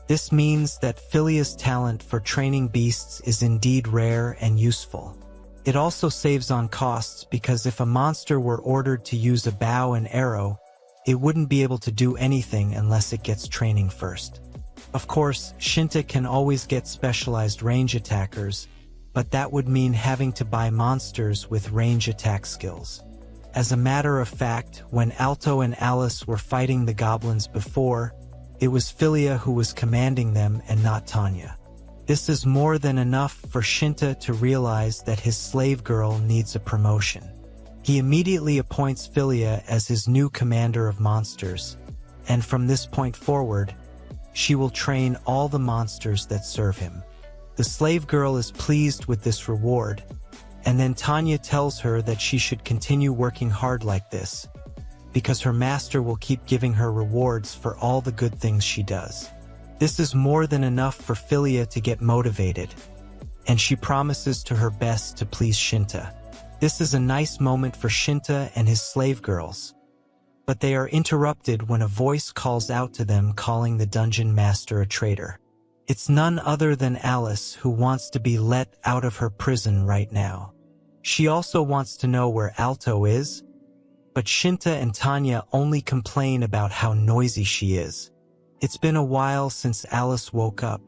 This means that Philia's talent for training beasts is indeed rare and useful. It also saves on costs because if a monster were ordered to use a bow and arrow, it wouldn't be able to do anything unless it gets training first. Of course, Shinta can always get specialized range attackers, but that would mean having to buy monsters with range attack skills. As a matter of fact, when Alto and Alice were fighting the goblins before, it was Philia who was commanding them and not Tanya. This is more than enough for Shinta to realize that his slave girl needs a promotion. He immediately appoints Philia as his new commander of monsters, and from this point forward, she will train all the monsters that serve him. The slave girl is pleased with this reward, and then Tanya tells her that she should continue working hard like this, because her master will keep giving her rewards for all the good things she does. This is more than enough for Philia to get motivated, and she promises to her best to please Shinta. This is a nice moment for Shinta and his slave girls, but they are interrupted when a voice calls out to them, calling the dungeon master a traitor. It's none other than Alice, who wants to be let out of her prison right now. She also wants to know where Alto is, but Shinta and Tanya only complain about how noisy she is. It's been a while since Alice woke up,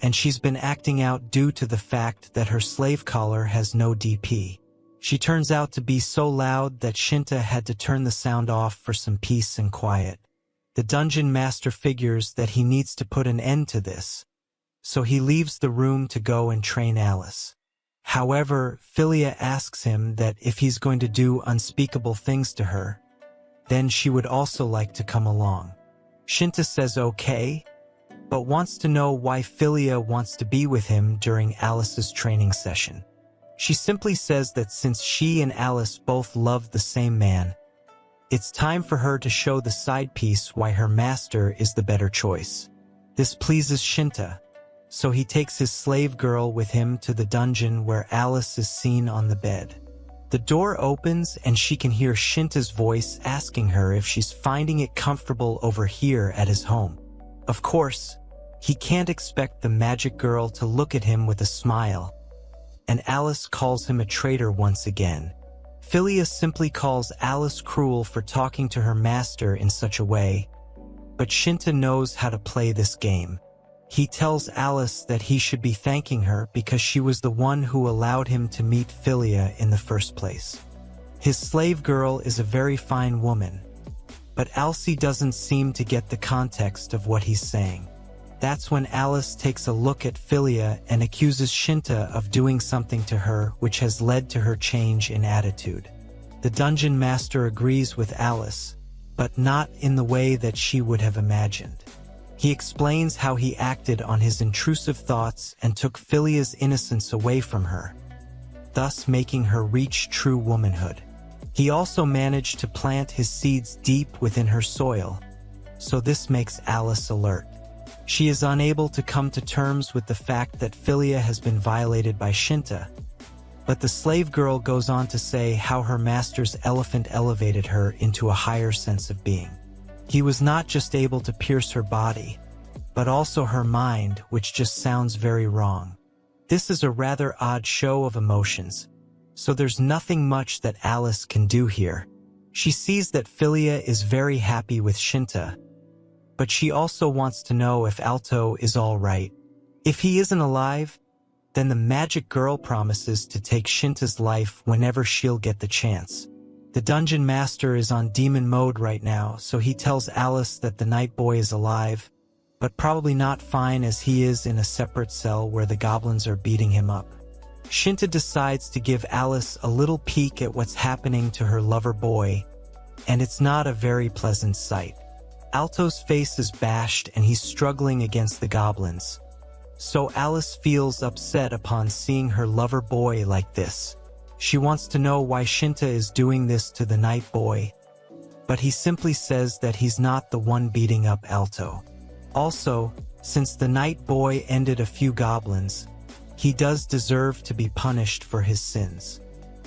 and she's been acting out due to the fact that her slave collar has no DP. She turns out to be so loud that Shinta had to turn the sound off for some peace and quiet. The dungeon master figures that he needs to put an end to this, so he leaves the room to go and train Alice. However, Philia asks him that if he's going to do unspeakable things to her, then she would also like to come along. Shinta says okay, but wants to know why Philia wants to be with him during Alice's training session. She simply says that since she and Alice both love the same man, it's time for her to show the side piece why her master is the better choice. This pleases Shinta, so he takes his slave girl with him to the dungeon where Alice is seen on the bed. The door opens and she can hear Shinta's voice asking her if she's finding it comfortable over here at his home. Of course, he can't expect the magic girl to look at him with a smile, and Alice calls him a traitor once again. Philia simply calls Alice cruel for talking to her master in such a way, but Shinta knows how to play this game. He tells Alice that he should be thanking her because she was the one who allowed him to meet Philia in the first place. His slave girl is a very fine woman, but Alcy doesn't seem to get the context of what he's saying. That's when Alice takes a look at Philia and accuses Shinta of doing something to her which has led to her change in attitude. The dungeon master agrees with Alice, but not in the way that she would have imagined. He explains how he acted on his intrusive thoughts and took Philia's innocence away from her, thus making her reach true womanhood. He also managed to plant his seeds deep within her soil, so this makes Alice alert. She is unable to come to terms with the fact that Philia has been violated by Shinta, but the slave girl goes on to say how her master's elephant elevated her into a higher sense of being. He was not just able to pierce her body, but also her mind, which just sounds very wrong. This is a rather odd show of emotions, so there's nothing much that Alice can do here. She sees that Philia is very happy with Shinta, but she also wants to know if Alto is all right. If he isn't alive, then the magic girl promises to take Shinta's life whenever she'll get the chance. The dungeon master is on demon mode right now, so he tells Alice that the night boy is alive, but probably not fine as he is in a separate cell where the goblins are beating him up. Shinta decides to give Alice a little peek at what's happening to her lover boy, and it's not a very pleasant sight. Alto's face is bashed and he's struggling against the goblins. So Alice feels upset upon seeing her lover boy like this. She wants to know why Shinta is doing this to the night boy, but he simply says that he's not the one beating up Alto. Also, since the night boy ended a few goblins, he does deserve to be punished for his sins.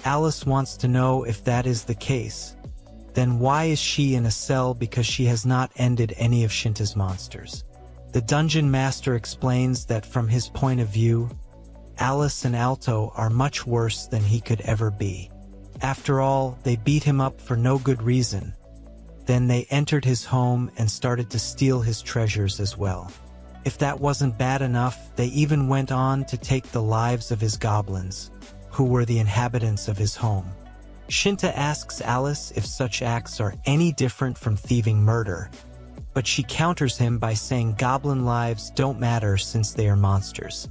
Alice wants to know if that is the case. Then why is she in a cell because she has not ended any of Shinta's monsters? The dungeon master explains that from his point of view, Alice and Alto are much worse than he could ever be. After all, they beat him up for no good reason. Then they entered his home and started to steal his treasures as well. If that wasn't bad enough, they even went on to take the lives of his goblins, who were the inhabitants of his home. Shinta asks Alice if such acts are any different from thieving murder, but she counters him by saying goblin lives don't matter since they are monsters.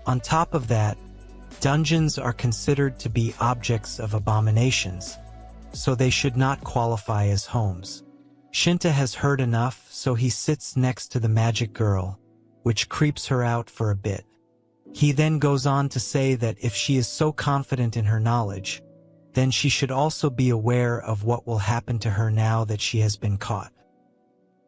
On top of that, dungeons are considered to be objects of abominations, so they should not qualify as homes. Shinta has heard enough, so he sits next to the magic girl, which creeps her out for a bit. He then goes on to say that if she is so confident in her knowledge, then she should also be aware of what will happen to her now that she has been caught.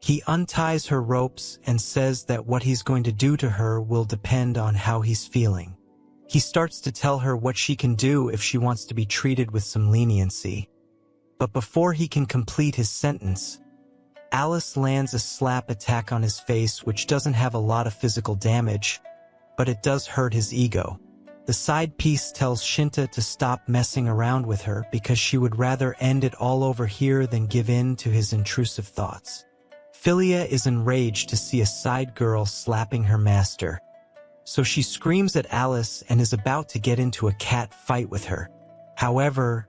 He unties her ropes and says that what he's going to do to her will depend on how he's feeling. He starts to tell her what she can do if she wants to be treated with some leniency. But before he can complete his sentence, Alice lands a slap attack on his face which doesn't have a lot of physical damage, but it does hurt his ego. The side piece tells Shinta to stop messing around with her because she would rather end it all over here than give in to his intrusive thoughts. Philia is enraged to see a side girl slapping her master, so she screams at Alice and is about to get into a cat fight with her. However,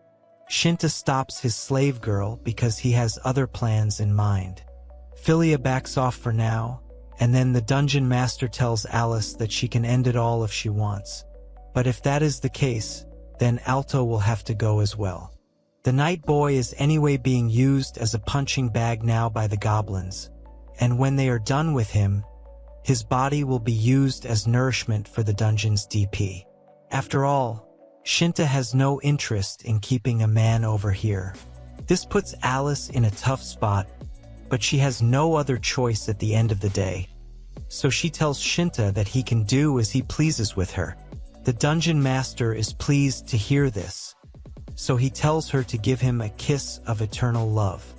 Shinta stops his slave girl because he has other plans in mind. Philia backs off for now, and then the dungeon master tells Alice that she can end it all if she wants. But if that is the case, then Alto will have to go as well. The night boy is anyway being used as a punching bag now by the goblins, and when they are done with him, his body will be used as nourishment for the dungeon's DP. After all, Shinta has no interest in keeping a man over here. This puts Alice in a tough spot, but she has no other choice at the end of the day. So she tells Shinta that he can do as he pleases with her. The dungeon master is pleased to hear this, so he tells her to give him a kiss of eternal love.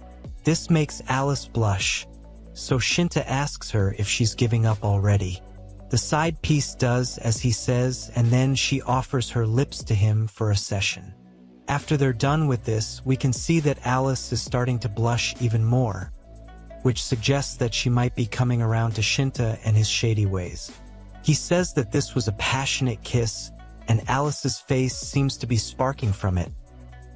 This makes Alice blush, so Shinta asks her if she's giving up already. The side piece does as he says, and then she offers her lips to him for a session. After they're done with this, we can see that Alice is starting to blush even more, which suggests that she might be coming around to Shinta and his shady ways. He says that this was a passionate kiss, and Alice's face seems to be sparking from it,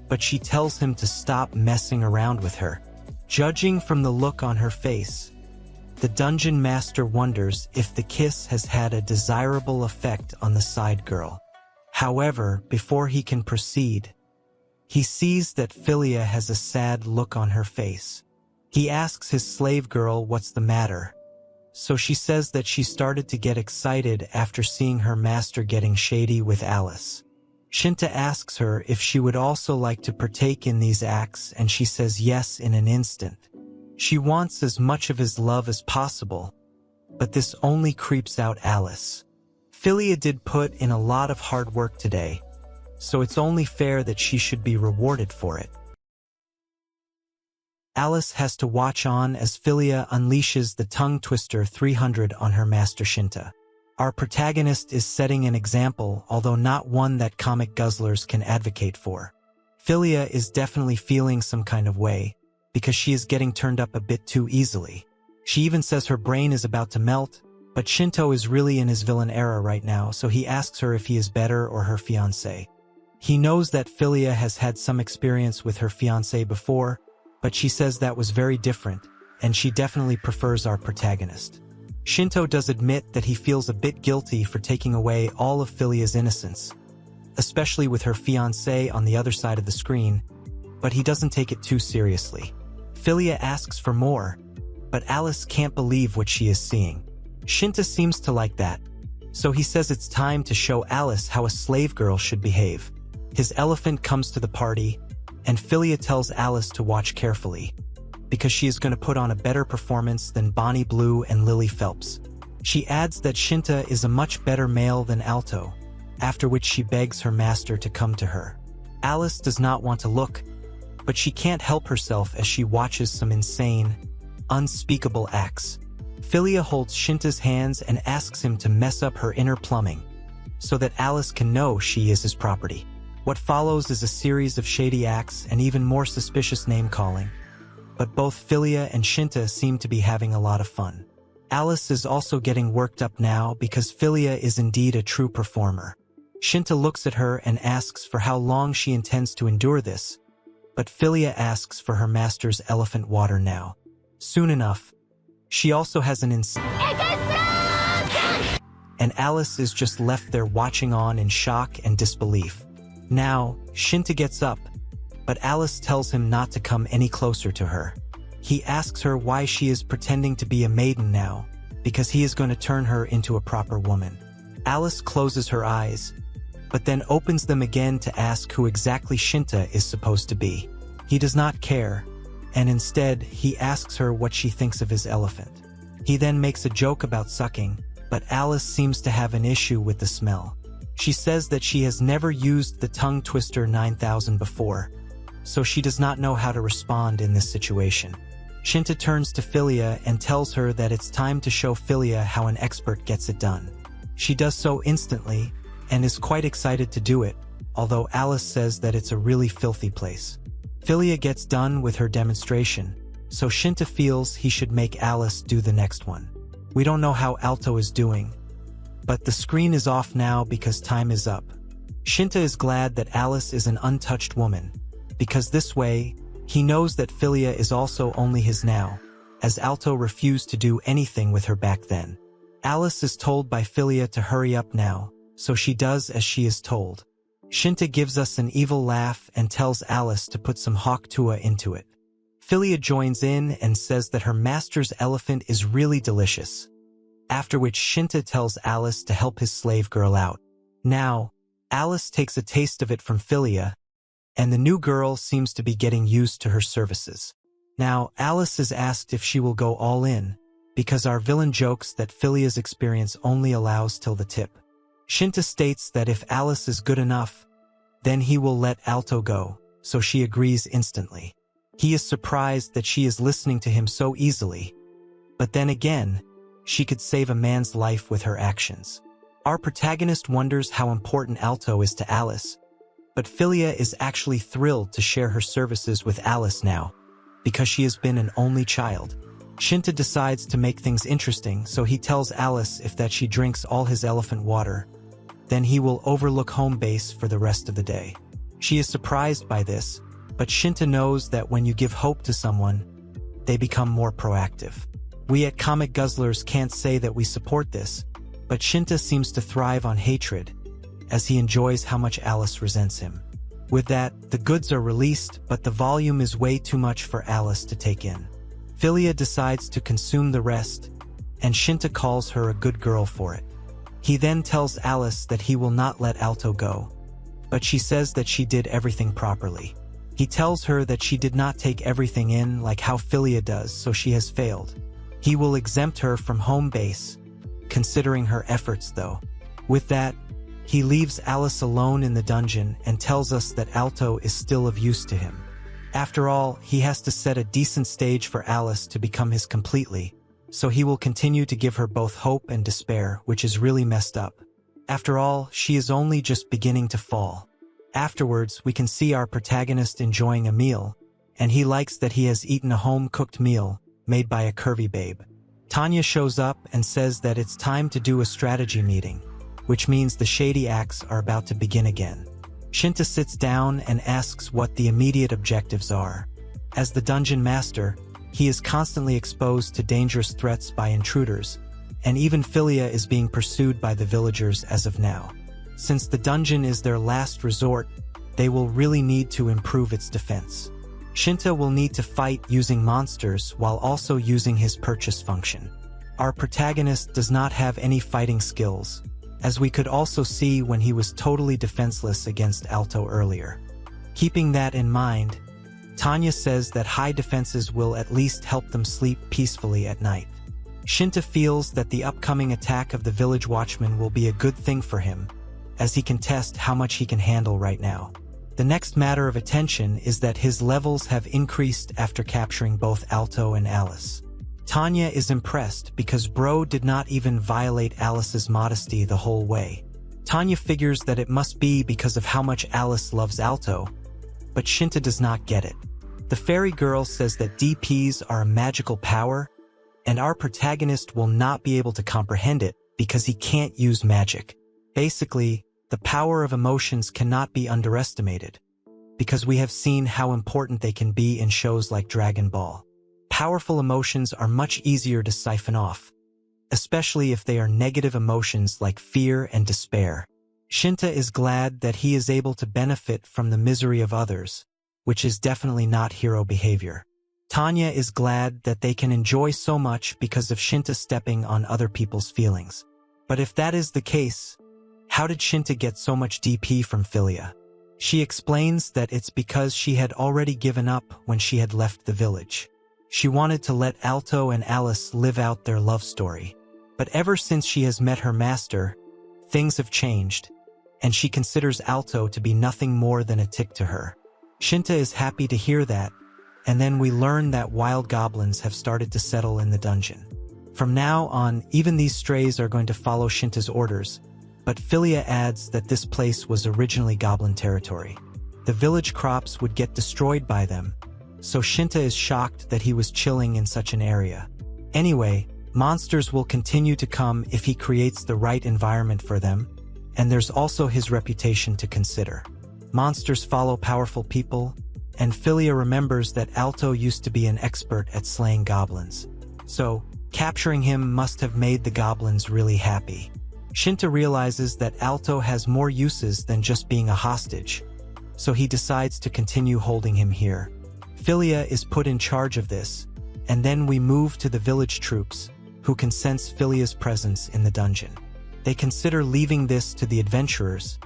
but she tells him to stop messing around with her. Judging from the look on her face, the dungeon master wonders if the kiss has had a desirable effect on the side girl. However, before he can proceed, he sees that Philia has a sad look on her face. He asks his slave girl what's the matter, so she says that she started to get excited after seeing her master getting shady with Alice. Shinta asks her if she would also like to partake in these acts, and she says yes in an instant. She wants as much of his love as possible, but this only creeps out Alice. Philia did put in a lot of hard work today, so it's only fair that she should be rewarded for it. Alice has to watch on as Philia unleashes the Tongue Twister 300 on her master Shinta. Our protagonist is setting an example, although not one that comic guzzlers can advocate for. Philia is definitely feeling some kind of way, because she is getting turned up a bit too easily. She even says her brain is about to melt, but Shinto is really in his villain era right now, so he asks her if he is better or her fiancé. He knows that Philia has had some experience with her fiancé before, but she says that was very different, and she definitely prefers our protagonist. Shinto does admit that he feels a bit guilty for taking away all of Philia's innocence, especially with her fiancé on the other side of the screen, but he doesn't take it too seriously. Philia asks for more, but Alice can't believe what she is seeing. Shinta seems to like that, so he says it's time to show Alice how a slave girl should behave. His elephant comes to the party, and Philia tells Alice to watch carefully, because she is going to put on a better performance than Bonnie Blue and Lily Phelps. She adds that Shinta is a much better male than Alto, after which she begs her master to come to her. Alice does not want to look, but she can't help herself as she watches some insane, unspeakable acts. Philia holds Shinta's hands and asks him to mess up her inner plumbing, so that Alice can know she is his property. What follows is a series of shady acts and even more suspicious name-calling, but both Philia and Shinta seem to be having a lot of fun. Alice is also getting worked up now because Philia is indeed a true performer. Shinta looks at her and asks for how long she intends to endure this, but Philia asks for her master's elephant water now. Soon enough, she also has an and Alice is just left there watching on in shock and disbelief. Now, Shinta gets up, but Alice tells him not to come any closer to her. He asks her why she is pretending to be a maiden now, because he is going to turn her into a proper woman. Alice closes her eyes, but then opens them again to ask who exactly Shinta is supposed to be. He does not care, and instead he asks her what she thinks of his elephant. He then makes a joke about sucking, but Alice seems to have an issue with the smell. She says that she has never used the tongue twister 9000 before, so she does not know how to respond in this situation. Shinta turns to Philia and tells her that it's time to show Philia how an expert gets it done. She does so instantly and is quite excited to do it, although Alice says that it's a really filthy place. Philia gets done with her demonstration, so Shinta feels he should make Alice do the next one. We don't know how Alto is doing, but the screen is off now because time is up. Shinta is glad that Alice is an untouched woman, because this way, he knows that Philia is also only his now, as Alto refused to do anything with her back then. Alice is told by Philia to hurry up now, so she does as she is told. Shinta gives us an evil laugh and tells Alice to put some hawk tua into it. Philia joins in and says that her master's elephant is really delicious, after which Shinta tells Alice to help his slave girl out. Now, Alice takes a taste of it from Philia, and the new girl seems to be getting used to her services. Now, Alice is asked if she will go all in, because our villain jokes that Philia's experience only allows till the tip. Shinta states that if Alice is good enough, then he will let Alto go, so she agrees instantly. He is surprised that she is listening to him so easily, but then again, she could save a man's life with her actions. Our protagonist wonders how important Alto is to Alice, but Philia is actually thrilled to share her services with Alice now, because she has been an only child. Shinta decides to make things interesting, so he tells Alice if that she drinks all his elephant water, then he will overlook home base for the rest of the day. She is surprised by this, but Shinta knows that when you give hope to someone, they become more proactive. We at Comic Guzzlers can't say that we support this, but Shinta seems to thrive on hatred, as he enjoys how much Alice resents him. With that, the goods are released, but the volume is way too much for Alice to take in. Philia decides to consume the rest, and Shinta calls her a good girl for it. He then tells Alice that he will not let Alto go, but she says that she did everything properly. He tells her that she did not take everything in like how Philia does, so she has failed. He will exempt her from home base, considering her efforts though. With that, he leaves Alice alone in the dungeon and tells us that Alto is still of use to him. After all, he has to set a decent stage for Alice to become his completely, so he will continue to give her both hope and despair, which is really messed up. After all, she is only just beginning to fall. Afterwards, we can see our protagonist enjoying a meal, and he likes that he has eaten a home-cooked meal made by a curvy babe. Tanya shows up and says that it's time to do a strategy meeting, which means the shady acts are about to begin again. Shinta sits down and asks what the immediate objectives are. As the dungeon master, he is constantly exposed to dangerous threats by intruders, and even Philia is being pursued by the villagers as of now. Since the dungeon is their last resort, they will really need to improve its defense. Shinta will need to fight using monsters while also using his purchase function. Our protagonist does not have any fighting skills, as we could also see when he was totally defenseless against Alto earlier. Keeping that in mind, Tanya says that high defenses will at least help them sleep peacefully at night. Shinta feels that the upcoming attack of the village watchman will be a good thing for him, as he can test how much he can handle right now. The next matter of attention is that his levels have increased after capturing both Alto and Alice. Tanya is impressed because Bro did not even violate Alice's modesty the whole way. Tanya figures that it must be because of how much Alice loves Alto, but Shinta does not get it. The fairy girl says that DPs are a magical power, and our protagonist will not be able to comprehend it because he can't use magic. Basically, the power of emotions cannot be underestimated, because we have seen how important they can be in shows like Dragon Ball. Powerful emotions are much easier to siphon off, especially if they are negative emotions like fear and despair. Shinta is glad that he is able to benefit from the misery of others, which is definitely not hero behavior. Tanya is glad that they can enjoy so much because of Shinta stepping on other people's feelings. But if that is the case, how did Shinta get so much DP from Philia? She explains that it's because she had already given up when she had left the village. She wanted to let Alto and Alice live out their love story. But ever since she has met her master, things have changed, and she considers Alto to be nothing more than a tick to her. Shinta is happy to hear that, and then we learn that wild goblins have started to settle in the dungeon. From now on, even these strays are going to follow Shinta's orders, but Philia adds that this place was originally goblin territory. The village crops would get destroyed by them, so Shinta is shocked that he was chilling in such an area. Anyway, monsters will continue to come if he creates the right environment for them, and there's also his reputation to consider. Monsters follow powerful people, and Philia remembers that Alto used to be an expert at slaying goblins. So, capturing him must have made the goblins really happy. Shinta realizes that Alto has more uses than just being a hostage, so he decides to continue holding him here. Philia is put in charge of this, and then we move to the village troops, who can sense Philia's presence in the dungeon. They consider leaving this to the adventurers,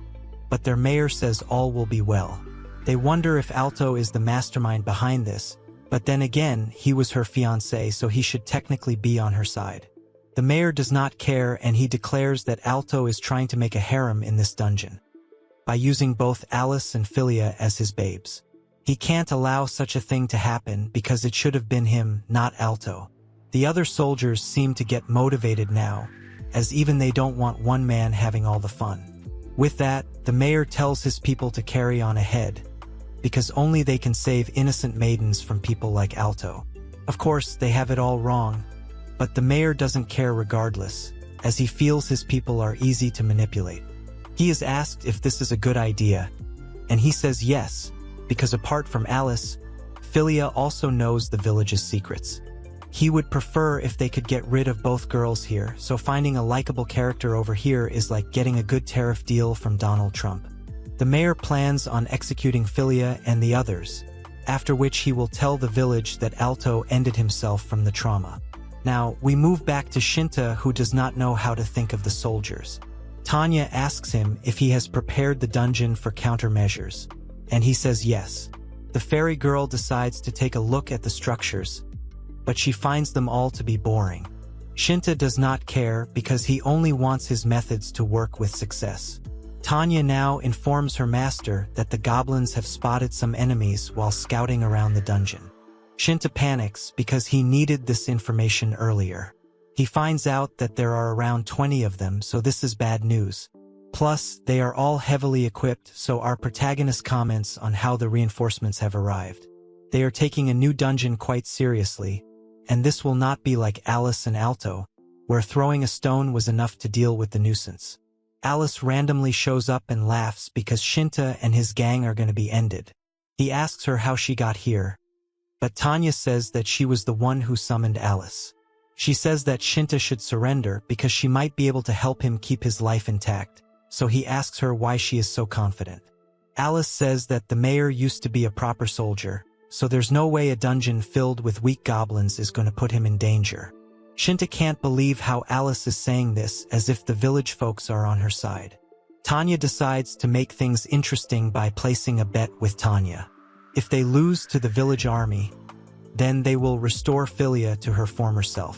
but their mayor says all will be well. They wonder if Alto is the mastermind behind this, but then again, he was her fiancé, so he should technically be on her side. The mayor does not care, and he declares that Alto is trying to make a harem in this dungeon, by using both Alice and Philia as his babes. He can't allow such a thing to happen because it should have been him, not Alto. The other soldiers seem to get motivated now, as even they don't want one man having all the fun. With that, the mayor tells his people to carry on ahead, because only they can save innocent maidens from people like Alto. Of course, they have it all wrong, but the mayor doesn't care regardless, as he feels his people are easy to manipulate. He is asked if this is a good idea, and he says yes, because apart from Alice, Philia also knows the village's secrets. He would prefer if they could get rid of both girls here, so finding a likable character over here is like getting a good tariff deal from Donald Trump. The mayor plans on executing Philia and the others, after which he will tell the village that Alto ended himself from the trauma. Now, we move back to Shinta, who does not know how to think of the soldiers. Tanya asks him if he has prepared the dungeon for countermeasures, and he says yes. The fairy girl decides to take a look at the structures, but she finds them all to be boring. Shinta does not care because he only wants his methods to work with success. Tanya now informs her master that the goblins have spotted some enemies while scouting around the dungeon. Shinta panics because he needed this information earlier. He finds out that there are around 20 of them, so this is bad news. Plus, they are all heavily equipped, so our protagonist comments on how the reinforcements have arrived. They are taking a new dungeon quite seriously, and this will not be like Alice and Alto, where throwing a stone was enough to deal with the nuisance. Alice randomly shows up and laughs because Shinta and his gang are going to be ended. He asks her how she got here, but Tanya says that she was the one who summoned Alice. She says that Shinta should surrender because she might be able to help him keep his life intact, so he asks her why she is so confident. Alice says that the mayor used to be a proper soldier, so there's no way a dungeon filled with weak goblins is going to put him in danger. Shinta can't believe how Alice is saying this, as if the village folks are on her side. Tanya decides to make things interesting by placing a bet with Tanya. If they lose to the village army, then they will restore Philia to her former self.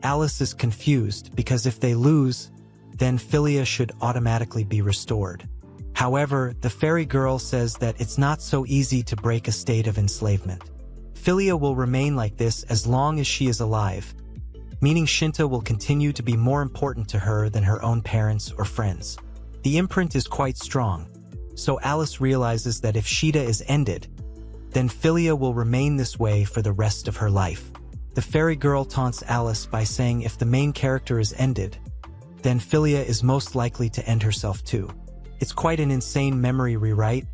Alice is confused because if they lose, then Philia should automatically be restored. However, the fairy girl says that it's not so easy to break a state of enslavement. Philia will remain like this as long as she is alive, meaning Shinta will continue to be more important to her than her own parents or friends. The imprint is quite strong, so Alice realizes that if Shida is ended, then Philia will remain this way for the rest of her life. The fairy girl taunts Alice by saying if the main character is ended, then Philia is most likely to end herself too. It's quite an insane memory rewrite,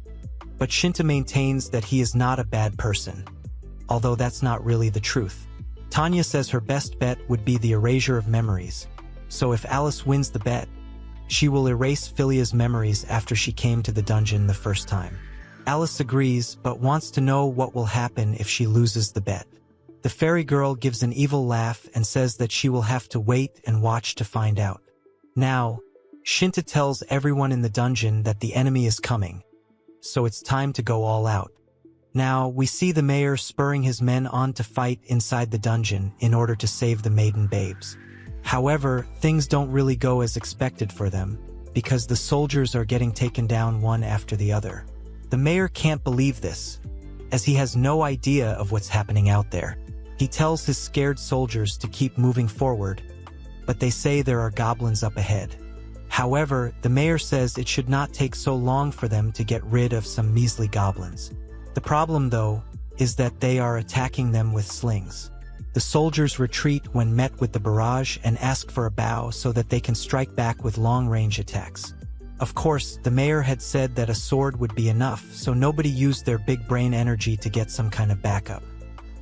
but Shinta maintains that he is not a bad person, although that's not really the truth. Tanya says her best bet would be the erasure of memories, so if Alice wins the bet, she will erase Philia's memories after she came to the dungeon the first time. Alice agrees, but wants to know what will happen if she loses the bet. The fairy girl gives an evil laugh and says that she will have to wait and watch to find out. Now, Shinta tells everyone in the dungeon that the enemy is coming, so it's time to go all out. Now, we see the mayor spurring his men on to fight inside the dungeon in order to save the maiden babes. However, things don't really go as expected for them, because the soldiers are getting taken down one after the other. The mayor can't believe this, as he has no idea of what's happening out there. He tells his scared soldiers to keep moving forward, but they say there are goblins up ahead. However, the mayor says it should not take so long for them to get rid of some measly goblins. The problem, though, is that they are attacking them with slings. The soldiers retreat when met with the barrage and ask for a bow so that they can strike back with long-range attacks. Of course, the mayor had said that a sword would be enough, so nobody used their big brain energy to get some kind of backup.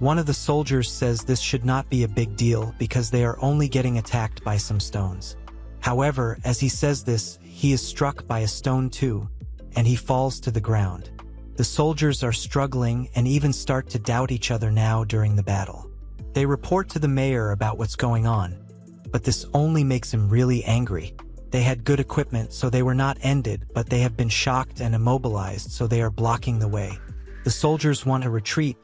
One of the soldiers says this should not be a big deal because they are only getting attacked by some stones. However, as he says this, he is struck by a stone too, and he falls to the ground. The soldiers are struggling and even start to doubt each other now during the battle. They report to the mayor about what's going on, but this only makes him really angry. They had good equipment, so they were not ended, but they have been shocked and immobilized, so they are blocking the way. The soldiers want to retreat,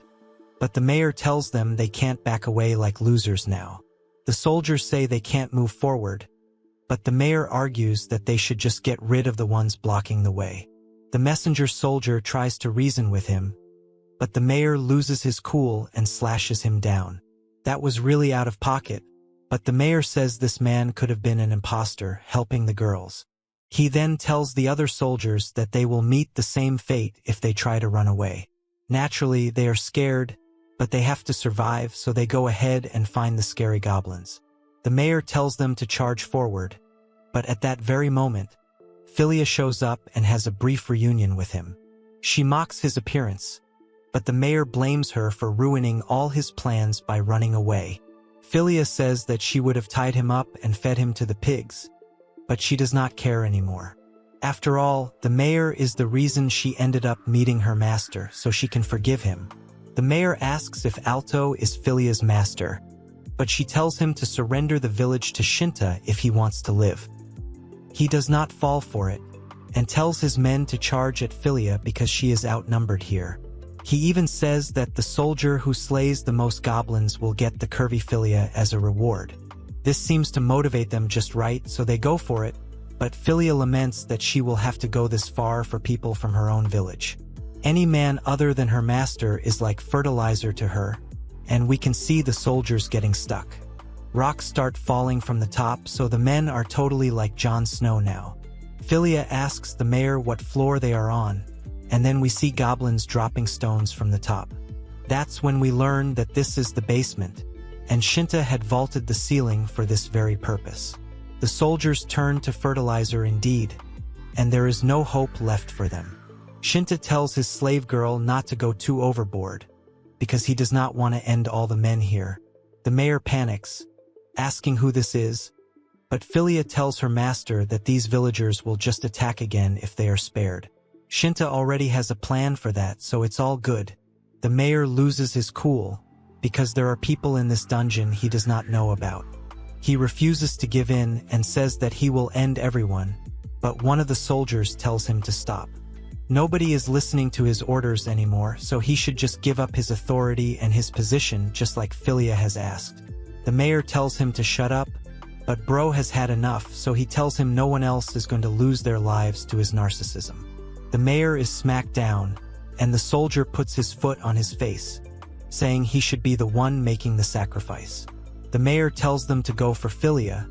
but the mayor tells them they can't back away like losers now. The soldiers say they can't move forward, but the mayor argues that they should just get rid of the ones blocking the way. The messenger soldier tries to reason with him, but the mayor loses his cool and slashes him down. That was really out of pocket, but the mayor says this man could have been an imposter helping the girls. He then tells the other soldiers that they will meet the same fate if they try to run away. Naturally, they are scared, but they have to survive, so they go ahead and find the scary goblins. The mayor tells them to charge forward, but at that very moment, Philia shows up and has a brief reunion with him. She mocks his appearance, but the mayor blames her for ruining all his plans by running away. Philia says that she would have tied him up and fed him to the pigs, but she does not care anymore. After all, the mayor is the reason she ended up meeting her master, so she can forgive him. The mayor asks if Alto is Philia's master, but she tells him to surrender the village to Shinta if he wants to live. He does not fall for it, and tells his men to charge at Philia because she is outnumbered here. He even says that the soldier who slays the most goblins will get the curvy Philia as a reward. This seems to motivate them just right, so they go for it, but Philia laments that she will have to go this far for people from her own village. Any man other than her master is like fertilizer to her, and we can see the soldiers getting stuck. Rocks start falling from the top, so the men are totally like Jon Snow now. Philia asks the mayor what floor they are on, and then we see goblins dropping stones from the top. That's when we learn that this is the basement, and Shinta had vaulted the ceiling for this very purpose. The soldiers turn to fertilizer indeed, and there is no hope left for them. Shinta tells his slave girl not to go too overboard, because he does not want to end all the men here. The mayor panics, asking who this is, But Philia tells her master that these villagers will just attack again if they are spared. Shinta already has a plan for that, so it's all good. The mayor loses his cool, because there are people in this dungeon he does not know about. He refuses to give in and says that he will end everyone, but one of the soldiers tells him to stop. Nobody is listening to his orders anymore, so he should just give up his authority and his position just like Philia has asked. The mayor tells him to shut up, but Bro has had enough, so he tells him no one else is going to lose their lives to his narcissism. The mayor is smacked down, and the soldier puts his foot on his face, saying he should be the one making the sacrifice. The mayor tells them to go for Philia,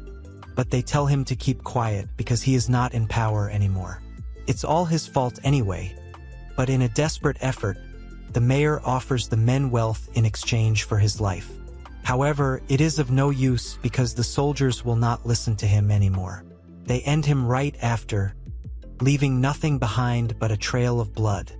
but they tell him to keep quiet because he is not in power anymore. It's all his fault anyway, but in a desperate effort, the mayor offers the men wealth in exchange for his life. However, it is of no use because the soldiers will not listen to him anymore. They end him right after, leaving nothing behind but a trail of blood.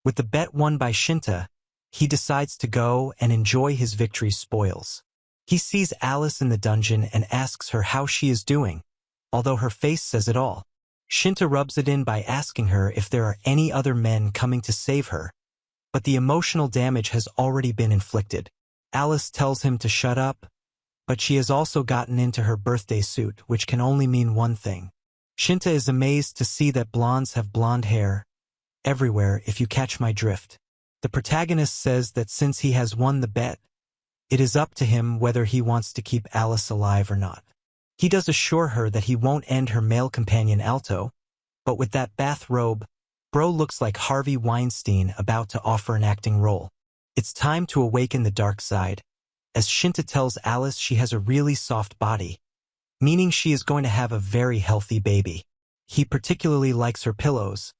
With the bet won by Shinta, he decides to go and enjoy his victory's spoils. He sees Alice in the dungeon and asks her how she is doing, although her face says it all. Shinta rubs it in by asking her if there are any other men coming to save her, but the emotional damage has already been inflicted. Alice tells him to shut up, but she has also gotten into her birthday suit, which can only mean one thing. Shinta is amazed to see that blondes have blonde hair everywhere, if you catch my drift. The protagonist says that since he has won the bet, it is up to him whether he wants to keep Alice alive or not. He does assure her that he won't end her male companion Alto, but with that bathrobe, Bro looks like Harvey Weinstein about to offer an acting role. It's time to awaken the dark side, as Shinta tells Alice she has a really soft body, meaning she is going to have a very healthy baby. He particularly likes her pillows,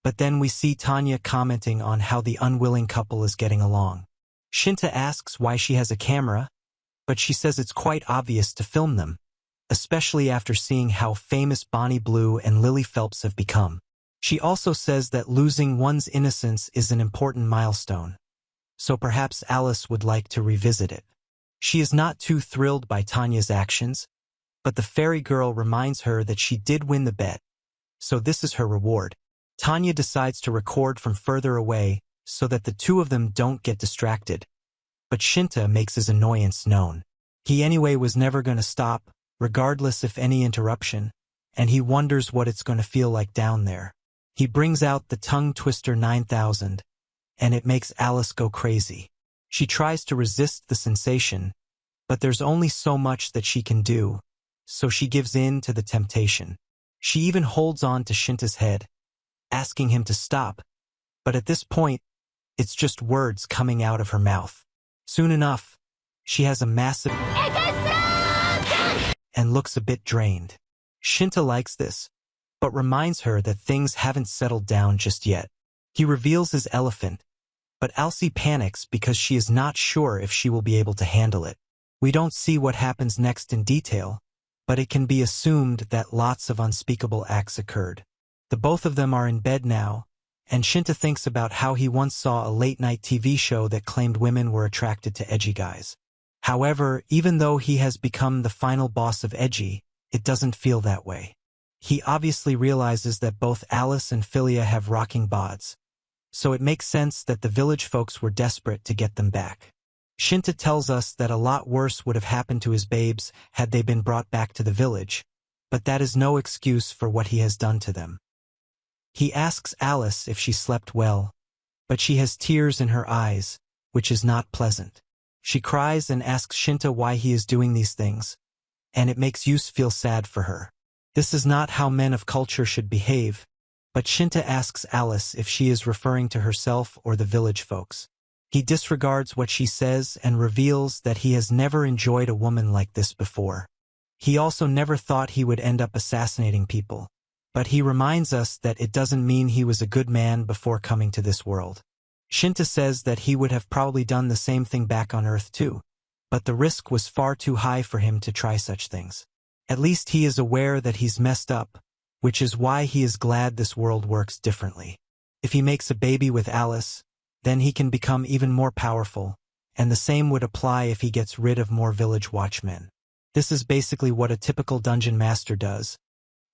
but then we see Tanya commenting on how the unwilling couple is getting along. Shinta asks why she has a camera, but she says it's quite obvious to film them, especially after seeing how famous Bonnie Blue and Lily Phelps have become. She also says that losing one's innocence is an important milestone, so perhaps Alice would like to revisit it. She is not too thrilled by Tanya's actions, but the fairy girl reminds her that she did win the bet, so this is her reward. Tanya decides to record from further away so that the two of them don't get distracted, but Shinta makes his annoyance known. He anyway was never going to stop, regardless of any interruption, and he wonders what it's going to feel like down there. He brings out the tongue twister 9000, and it makes Alice go crazy. She tries to resist the sensation, but there's only so much that she can do, so she gives in to the temptation. She even holds on to Shinta's head, asking him to stop, but at this point, it's just words coming out of her mouth. Soon enough, she has a massive and looks a bit drained. Shinta likes this, but reminds her that things haven't settled down just yet. He reveals his elephant, but Elsie panics because she is not sure if she will be able to handle it. We don't see what happens next in detail, but it can be assumed that lots of unspeakable acts occurred. The both of them are in bed now, and Shinta thinks about how he once saw a late-night TV show that claimed women were attracted to edgy guys. However, even though he has become the final boss of edgy, it doesn't feel that way. He obviously realizes that both Alice and Philia have rocking bods, so it makes sense that the village folks were desperate to get them back. Shinta tells us that a lot worse would have happened to his babes had they been brought back to the village, but that is no excuse for what he has done to them. He asks Alice if she slept well, but she has tears in her eyes, which is not pleasant. She cries and asks Shinta why he is doing these things, and it makes Yus feel sad for her. This is not how men of culture should behave, but Shinta asks Alice if she is referring to herself or the village folks. He disregards what she says and reveals that he has never enjoyed a woman like this before. He also never thought he would end up assassinating people, but he reminds us that it doesn't mean he was a good man before coming to this world. Shinta says that he would have probably done the same thing back on Earth too, but the risk was far too high for him to try such things. At least he is aware that he's messed up, which is why he is glad this world works differently. If he makes a baby with Alice, then he can become even more powerful, and the same would apply if he gets rid of more village watchmen. This is basically what a typical dungeon master does.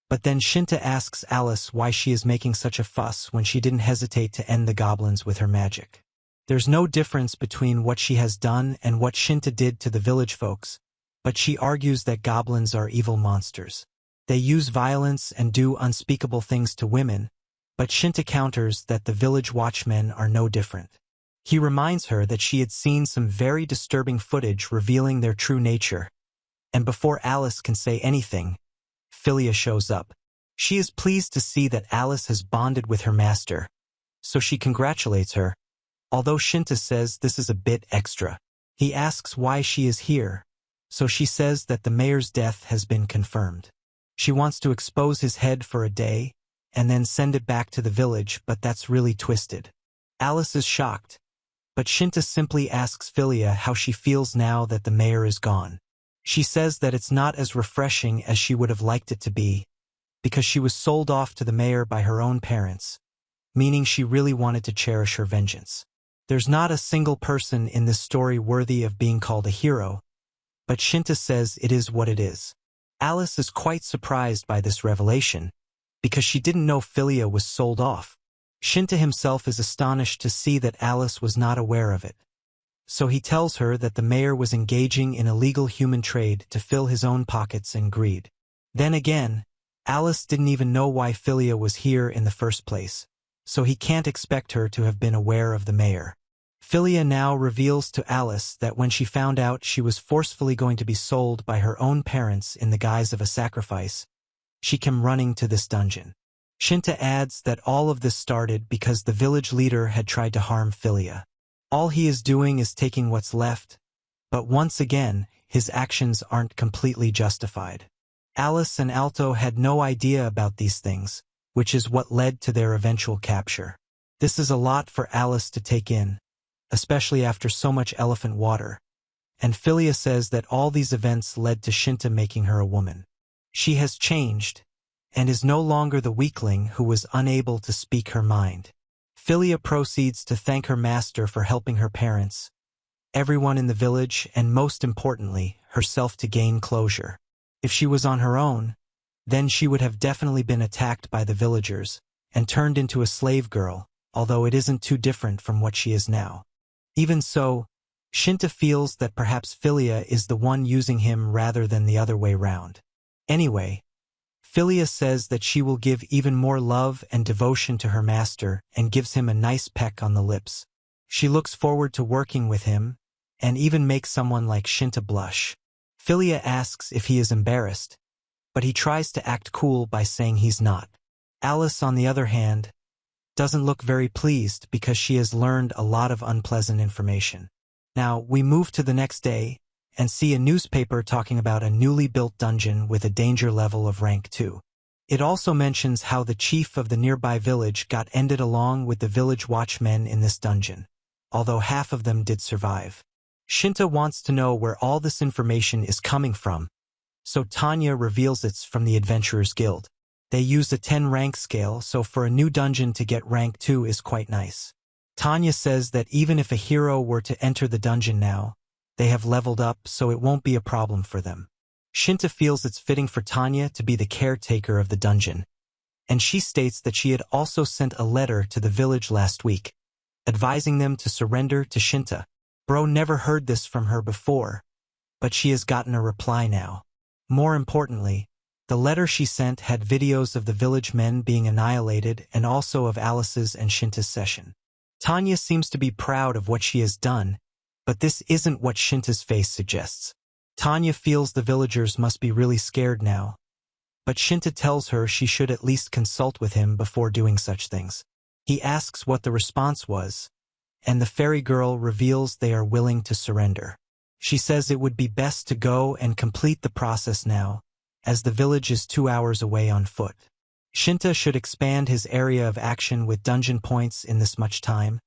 But then Shinta asks Alice why she is making such a fuss when she didn't hesitate to end the goblins with her magic. There's no difference between what she has done and what Shinta did to the village folks, but she argues that goblins are evil monsters. They use violence and do unspeakable things to women, but Shinta counters that the village watchmen are no different. He reminds her that she had seen some very disturbing footage revealing their true nature, and before Alice can say anything, Philia shows up. She is pleased to see that Alice has bonded with her master, so she congratulates her, although Shinta says this is a bit extra. He asks why she is here, so she says that the mayor's death has been confirmed. She wants to expose his head for a day, and then send it back to the village, but that's really twisted. Alice is shocked, but Shinta simply asks Philia how she feels now that the mayor is gone. She says that it's not as refreshing as she would have liked it to be, because she was sold off to the mayor by her own parents, meaning she really wanted to cherish her vengeance. There's not a single person in this story worthy of being called a hero, but Shinta says it is what it is. Alice is quite surprised by this revelation, because she didn't know Philia was sold off. Shinta himself is astonished to see that Alice was not aware of it. So he tells her that the mayor was engaging in illegal human trade to fill his own pockets and greed. Then again, Alice didn't even know why Philia was here in the first place, so he can't expect her to have been aware of the mayor. Philia now reveals to Alice that when she found out she was forcefully going to be sold by her own parents in the guise of a sacrifice, she came running to this dungeon. Shinta adds that all of this started because the village leader had tried to harm Philia. All he is doing is taking what's left, but once again, his actions aren't completely justified. Alice and Alto had no idea about these things, which is what led to their eventual capture. This is a lot for Alice to take in, especially after so much elephant water, and Philia says that all these events led to Shinta making her a woman. She has changed, and is no longer the weakling who was unable to speak her mind. Philia proceeds to thank her master for helping her parents, everyone in the village, and most importantly, herself to gain closure. If she was on her own, then she would have definitely been attacked by the villagers and turned into a slave girl, although it isn't too different from what she is now. Even so, Shinta feels that perhaps Philia is the one using him rather than the other way round. Anyway, Philia says that she will give even more love and devotion to her master and gives him a nice peck on the lips. She looks forward to working with him and even makes someone like Shinta blush. Philia asks if he is embarrassed, but he tries to act cool by saying he's not. Alice, on the other hand, doesn't look very pleased because she has learned a lot of unpleasant information. Now, we move to the next day and see a newspaper talking about a newly built dungeon with a danger level of rank 2. It also mentions how the chief of the nearby village got ended along with the village watchmen in this dungeon, although half of them did survive. Shinta wants to know where all this information is coming from, so Tanya reveals it's from the Adventurers Guild. They use a 10-rank scale, so for a new dungeon to get rank 2 is quite nice. Tanya says that even if a hero were to enter the dungeon now, they have leveled up, so it won't be a problem for them. Shinta feels it's fitting for Tanya to be the caretaker of the dungeon, and she states that she had also sent a letter to the village last week, advising them to surrender to Shinta. Bro never heard this from her before, but she has gotten a reply now. More importantly, the letter she sent had videos of the village men being annihilated and also of Alice's and Shinta's session. Tanya seems to be proud of what she has done, but this isn't what Shinta's face suggests. Tanya feels the villagers must be really scared now, but Shinta tells her she should at least consult with him before doing such things. He asks what the response was, and the fairy girl reveals they are willing to surrender. She says it would be best to go and complete the process now, as the village is 2 hours away on foot. Shinta should expand his area of action with dungeon points in this much time,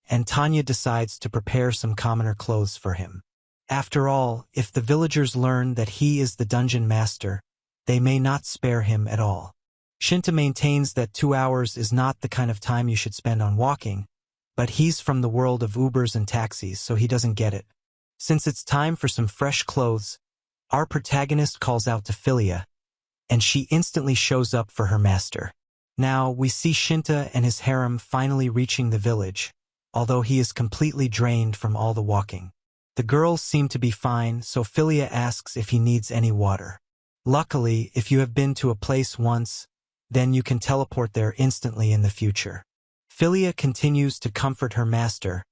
and Tanya decides to prepare some commoner clothes for him. After all, if the villagers learn that he is the dungeon master, they may not spare him at all. Shinta maintains that 2 hours is not the kind of time you should spend on walking, but he's from the world of Ubers and taxis, so he doesn't get it. Since it's time for some fresh clothes, our protagonist calls out to Philia, and she instantly shows up for her master. Now, we see Shinta and his harem finally reaching the village, although he is completely drained from all the walking. The girls seem to be fine, so Philia asks if he needs any water. Luckily, if you have been to a place once, then you can teleport there instantly in the future. Philia continues to comfort her master,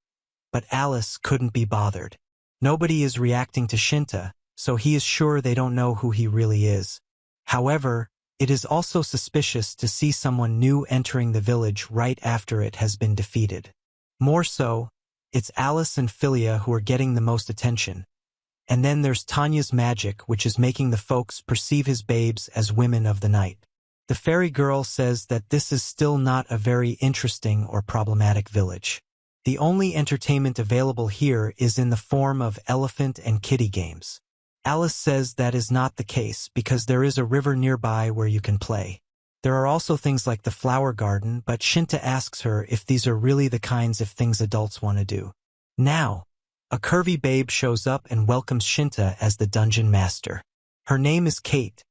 but Alice couldn't be bothered. Nobody is reacting to Shinta, so he is sure they don't know who he really is. However, it is also suspicious to see someone new entering the village right after it has been defeated. More so, it's Alice and Philia who are getting the most attention. And then there's Tanya's magic, which is making the folks perceive his babes as women of the night. The fairy girl says that this is still not a very interesting or problematic village. The only entertainment available here is in the form of elephant and kitty games. Alice says that is not the case because there is a river nearby where you can play. There are also things like the flower garden, but Shinta asks her if these are really the kinds of things adults want to do. Now, a curvy babe shows up and welcomes Shinta as the dungeon master. Her name is Kate,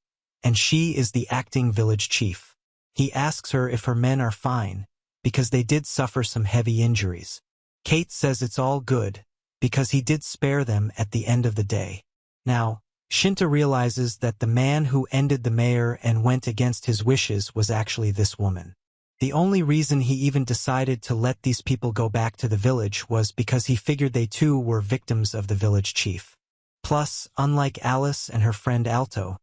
and she is the acting village chief. He asks her if her men are fine, because they did suffer some heavy injuries. Kate says it's all good, because he did spare them at the end of the day. Now, Shinta realizes that the man who ended the mayor and went against his wishes was actually this woman. The only reason he even decided to let these people go back to the village was because he figured they too were victims of the village chief. Plus, unlike Alice and her friend Alto,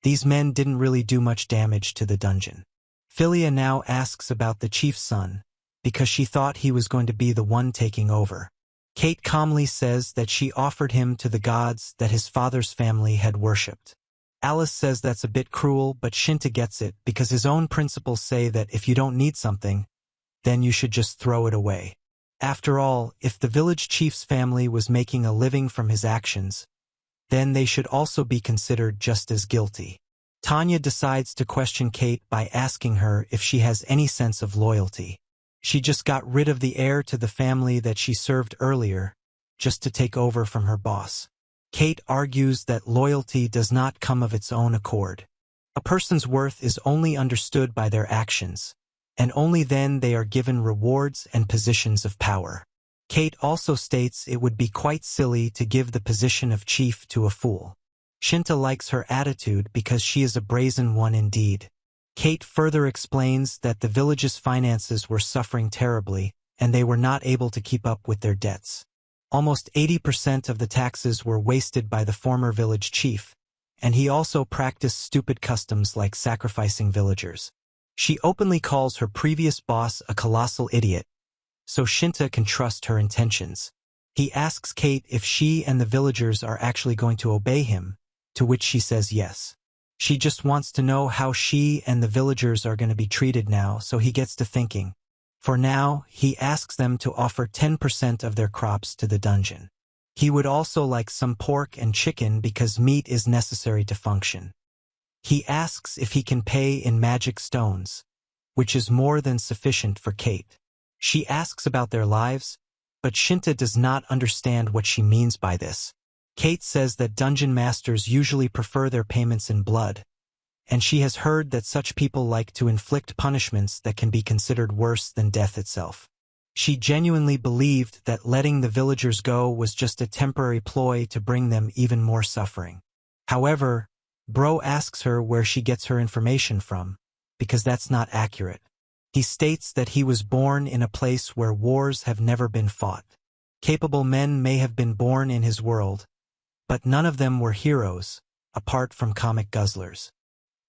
these men didn't really do much damage to the dungeon. Philia now asks about the chief's son, because she thought he was going to be the one taking over. Kate calmly says that she offered him to the gods that his father's family had worshipped. Alice says that's a bit cruel, but Shinta gets it because his own principles say that if you don't need something, then you should just throw it away. After all, if the village chief's family was making a living from his actions, then they should also be considered just as guilty. Tanya decides to question Kate by asking her if she has any sense of loyalty. She just got rid of the heir to the family that she served earlier, just to take over from her boss. Kate argues that loyalty does not come of its own accord. A person's worth is only understood by their actions, and only then they are given rewards and positions of power. Kate also states it would be quite silly to give the position of chief to a fool. Shinta likes her attitude because she is a brazen one indeed. Kate further explains that the village's finances were suffering terribly, and they were not able to keep up with their debts. Almost 80% of the taxes were wasted by the former village chief, and he also practiced stupid customs like sacrificing villagers. She openly calls her previous boss a colossal idiot, so Shinta can trust her intentions. He asks Kate if she and the villagers are actually going to obey him, to which she says yes. She just wants to know how she and the villagers are going to be treated now, so he gets to thinking. For now, he asks them to offer 10% of their crops to the dungeon. He would also like some pork and chicken because meat is necessary to function. He asks if he can pay in magic stones, which is more than sufficient for Kate. She asks about their lives, but Shinta does not understand what she means by this. Kate says that dungeon masters usually prefer their payments in blood, and she has heard that such people like to inflict punishments that can be considered worse than death itself. She genuinely believed that letting the villagers go was just a temporary ploy to bring them even more suffering. However, Bro asks her where she gets her information from, because that's not accurate. He states that he was born in a place where wars have never been fought. Capable men may have been born in his world, but none of them were heroes, apart from comic guzzlers.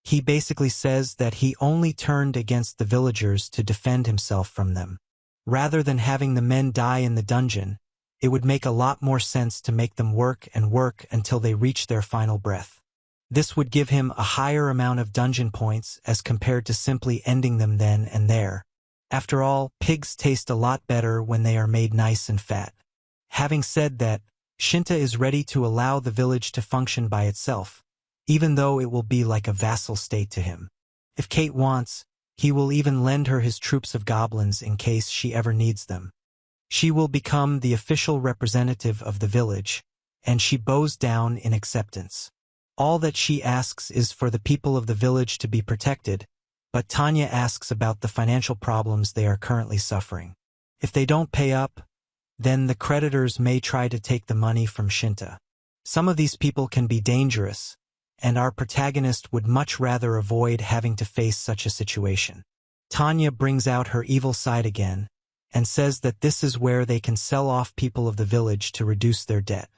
He basically says that he only turned against the villagers to defend himself from them. Rather than having the men die in the dungeon, it would make a lot more sense to make them work and work until they reach their final breath. This would give him a higher amount of dungeon points as compared to simply ending them then and there. After all, pigs taste a lot better when they are made nice and fat. Having said that, Shinta is ready to allow the village to function by itself, even though it will be like a vassal state to him. If Kate wants, he will even lend her his troops of goblins in case she ever needs them. She will become the official representative of the village, and she bows down in acceptance. All that she asks is for the people of the village to be protected, but Tanya asks about the financial problems they are currently suffering. If they don't pay up, then the creditors may try to take the money from Shinta. Some of these people can be dangerous, and our protagonist would much rather avoid having to face such a situation. Tanya brings out her evil side again, and says that this is where they can sell off people of the village to reduce their debt.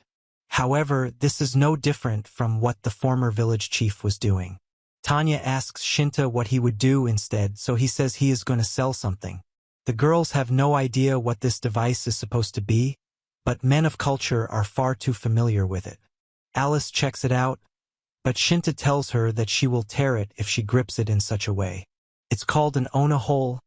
However, this is no different from what the former village chief was doing. Tanya asks Shinta what he would do instead, so he says he is going to sell something. The girls have no idea what this device is supposed to be, but men of culture are far too familiar with it. Alice checks it out, but Shinta tells her that she will tear it if she grips it in such a way. It's called an ona hole,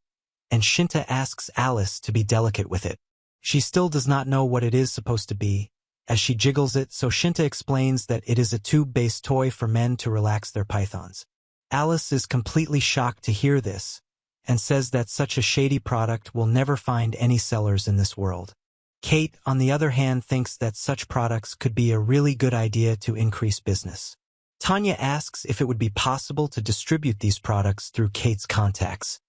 and Shinta asks Alice to be delicate with it. She still does not know what it is supposed to be, as she jiggles it, so Shinta explains that it is a tube-based toy for men to relax their pythons. Alice is completely shocked to hear this, and says that such a shady product will never find any sellers in this world. Kate, on the other hand, thinks that such products could be a really good idea to increase business. Tanya asks if it would be possible to distribute these products through Kate's contacts,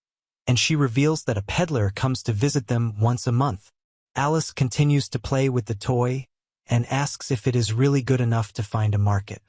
and she reveals that a peddler comes to visit them once a month. Alice continues to play with the toy and asks if it is really good enough to find a market.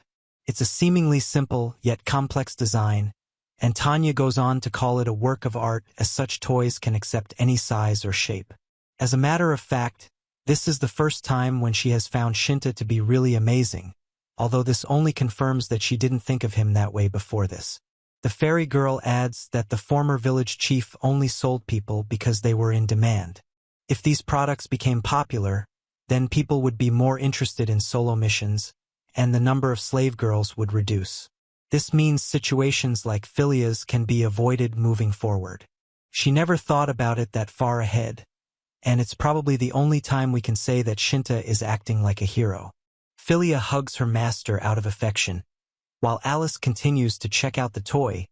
It's a seemingly simple yet complex design, and Tanya goes on to call it a work of art, as such toys can accept any size or shape. As a matter of fact, this is the first time when she has found Shinta to be really amazing, although this only confirms that she didn't think of him that way before this. The fairy girl adds that the former village chief only sold people because they were in demand. If these products became popular, then people would be more interested in solo missions, and the number of slave girls would reduce. This means situations like Philia's can be avoided moving forward. She never thought about it that far ahead, and it's probably the only time we can say that Shinta is acting like a hero. Philia hugs her master out of affection, while Alice continues to check out the toy,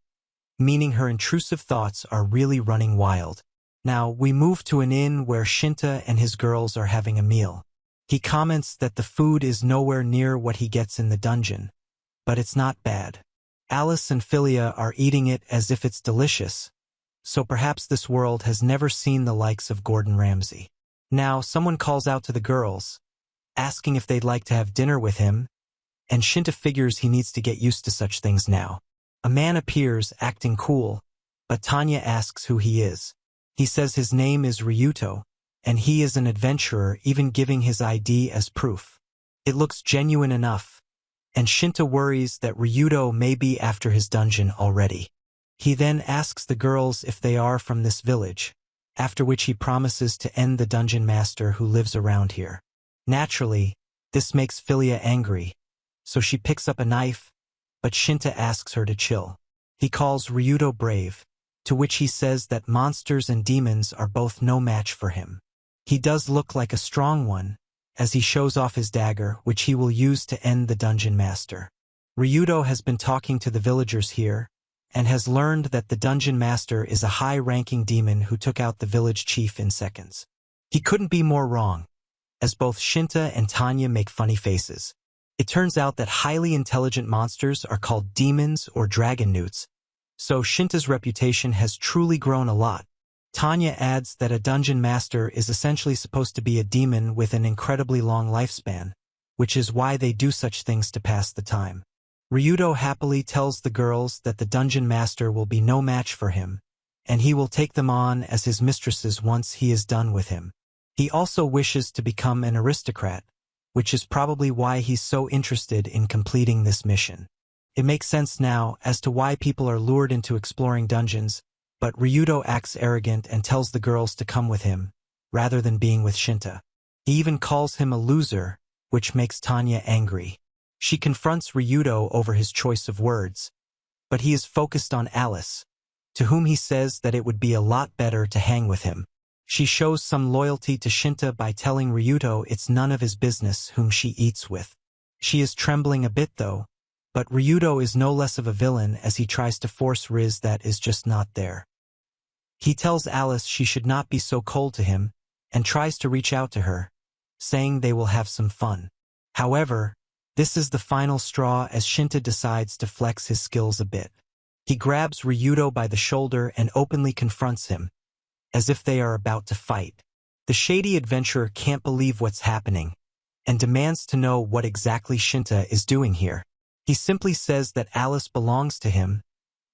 meaning her intrusive thoughts are really running wild. Now, we move to an inn where Shinta and his girls are having a meal. He comments that the food is nowhere near what he gets in the dungeon, but it's not bad. Alice and Philia are eating it as if it's delicious, so perhaps this world has never seen the likes of Gordon Ramsay. Now, someone calls out to the girls, asking if they'd like to have dinner with him, and Shinta figures he needs to get used to such things now. A man appears, acting cool, but Tanya asks who he is. He says his name is Ryuto, and he is an adventurer, even giving his ID as proof. It looks genuine enough, and Shinta worries that Ryuto may be after his dungeon already. He then asks the girls if they are from this village, after which he promises to end the dungeon master who lives around here. Naturally, this makes Philia angry, so she picks up a knife, but Shinta asks her to chill. He calls Ryuto brave, to which he says that monsters and demons are both no match for him. He does look like a strong one, as he shows off his dagger, which he will use to end the dungeon master. Ryuto has been talking to the villagers here, and has learned that the dungeon master is a high-ranking demon who took out the village chief in seconds. He couldn't be more wrong, as both Shinta and Tanya make funny faces. It turns out that highly intelligent monsters are called demons or dragon newts, so Shinta's reputation has truly grown a lot. Tanya adds that a dungeon master is essentially supposed to be a demon with an incredibly long lifespan, which is why they do such things to pass the time. Ryuto happily tells the girls that the dungeon master will be no match for him, and he will take them on as his mistresses once he is done with him. He also wishes to become an aristocrat, which is probably why he's so interested in completing this mission. It makes sense now as to why people are lured into exploring dungeons, but Ryuto acts arrogant and tells the girls to come with him, rather than being with Shinta. He even calls him a loser, which makes Tanya angry. She confronts Ryuto over his choice of words, but he is focused on Alice, to whom he says that it would be a lot better to hang with him. She shows some loyalty to Shinta by telling Ryuto it's none of his business whom she eats with. She is trembling a bit though, but Ryuto is no less of a villain as he tries to force Riz that is just not there. He tells Alice she should not be so cold to him, and tries to reach out to her, saying they will have some fun. However, this is the final straw as Shinta decides to flex his skills a bit. He grabs Ryudo by the shoulder and openly confronts him, as if they are about to fight. The shady adventurer can't believe what's happening, and demands to know what exactly Shinta is doing here. He simply says that Alice belongs to him,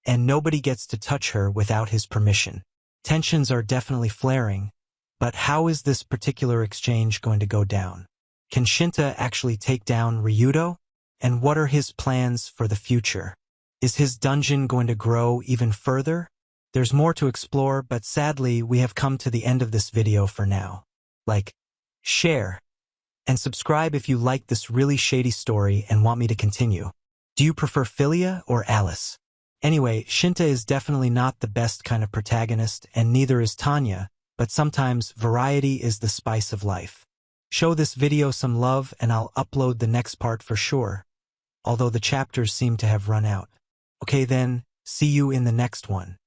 and nobody gets to touch her without his permission. Tensions are definitely flaring, but how is this particular exchange going to go down? Can Shinta actually take down Ryudo? And what are his plans for the future? Is his dungeon going to grow even further? There's more to explore, but sadly, we have come to the end of this video for now. Like, share, and subscribe if you like this really shady story and want me to continue. Do you prefer Philia or Alice? Anyway, Shinta is definitely not the best kind of protagonist, and neither is Tanya, but sometimes variety is the spice of life. Show this video some love and I'll upload the next part for sure, although the chapters seem to have run out. Okay then, see you in the next one.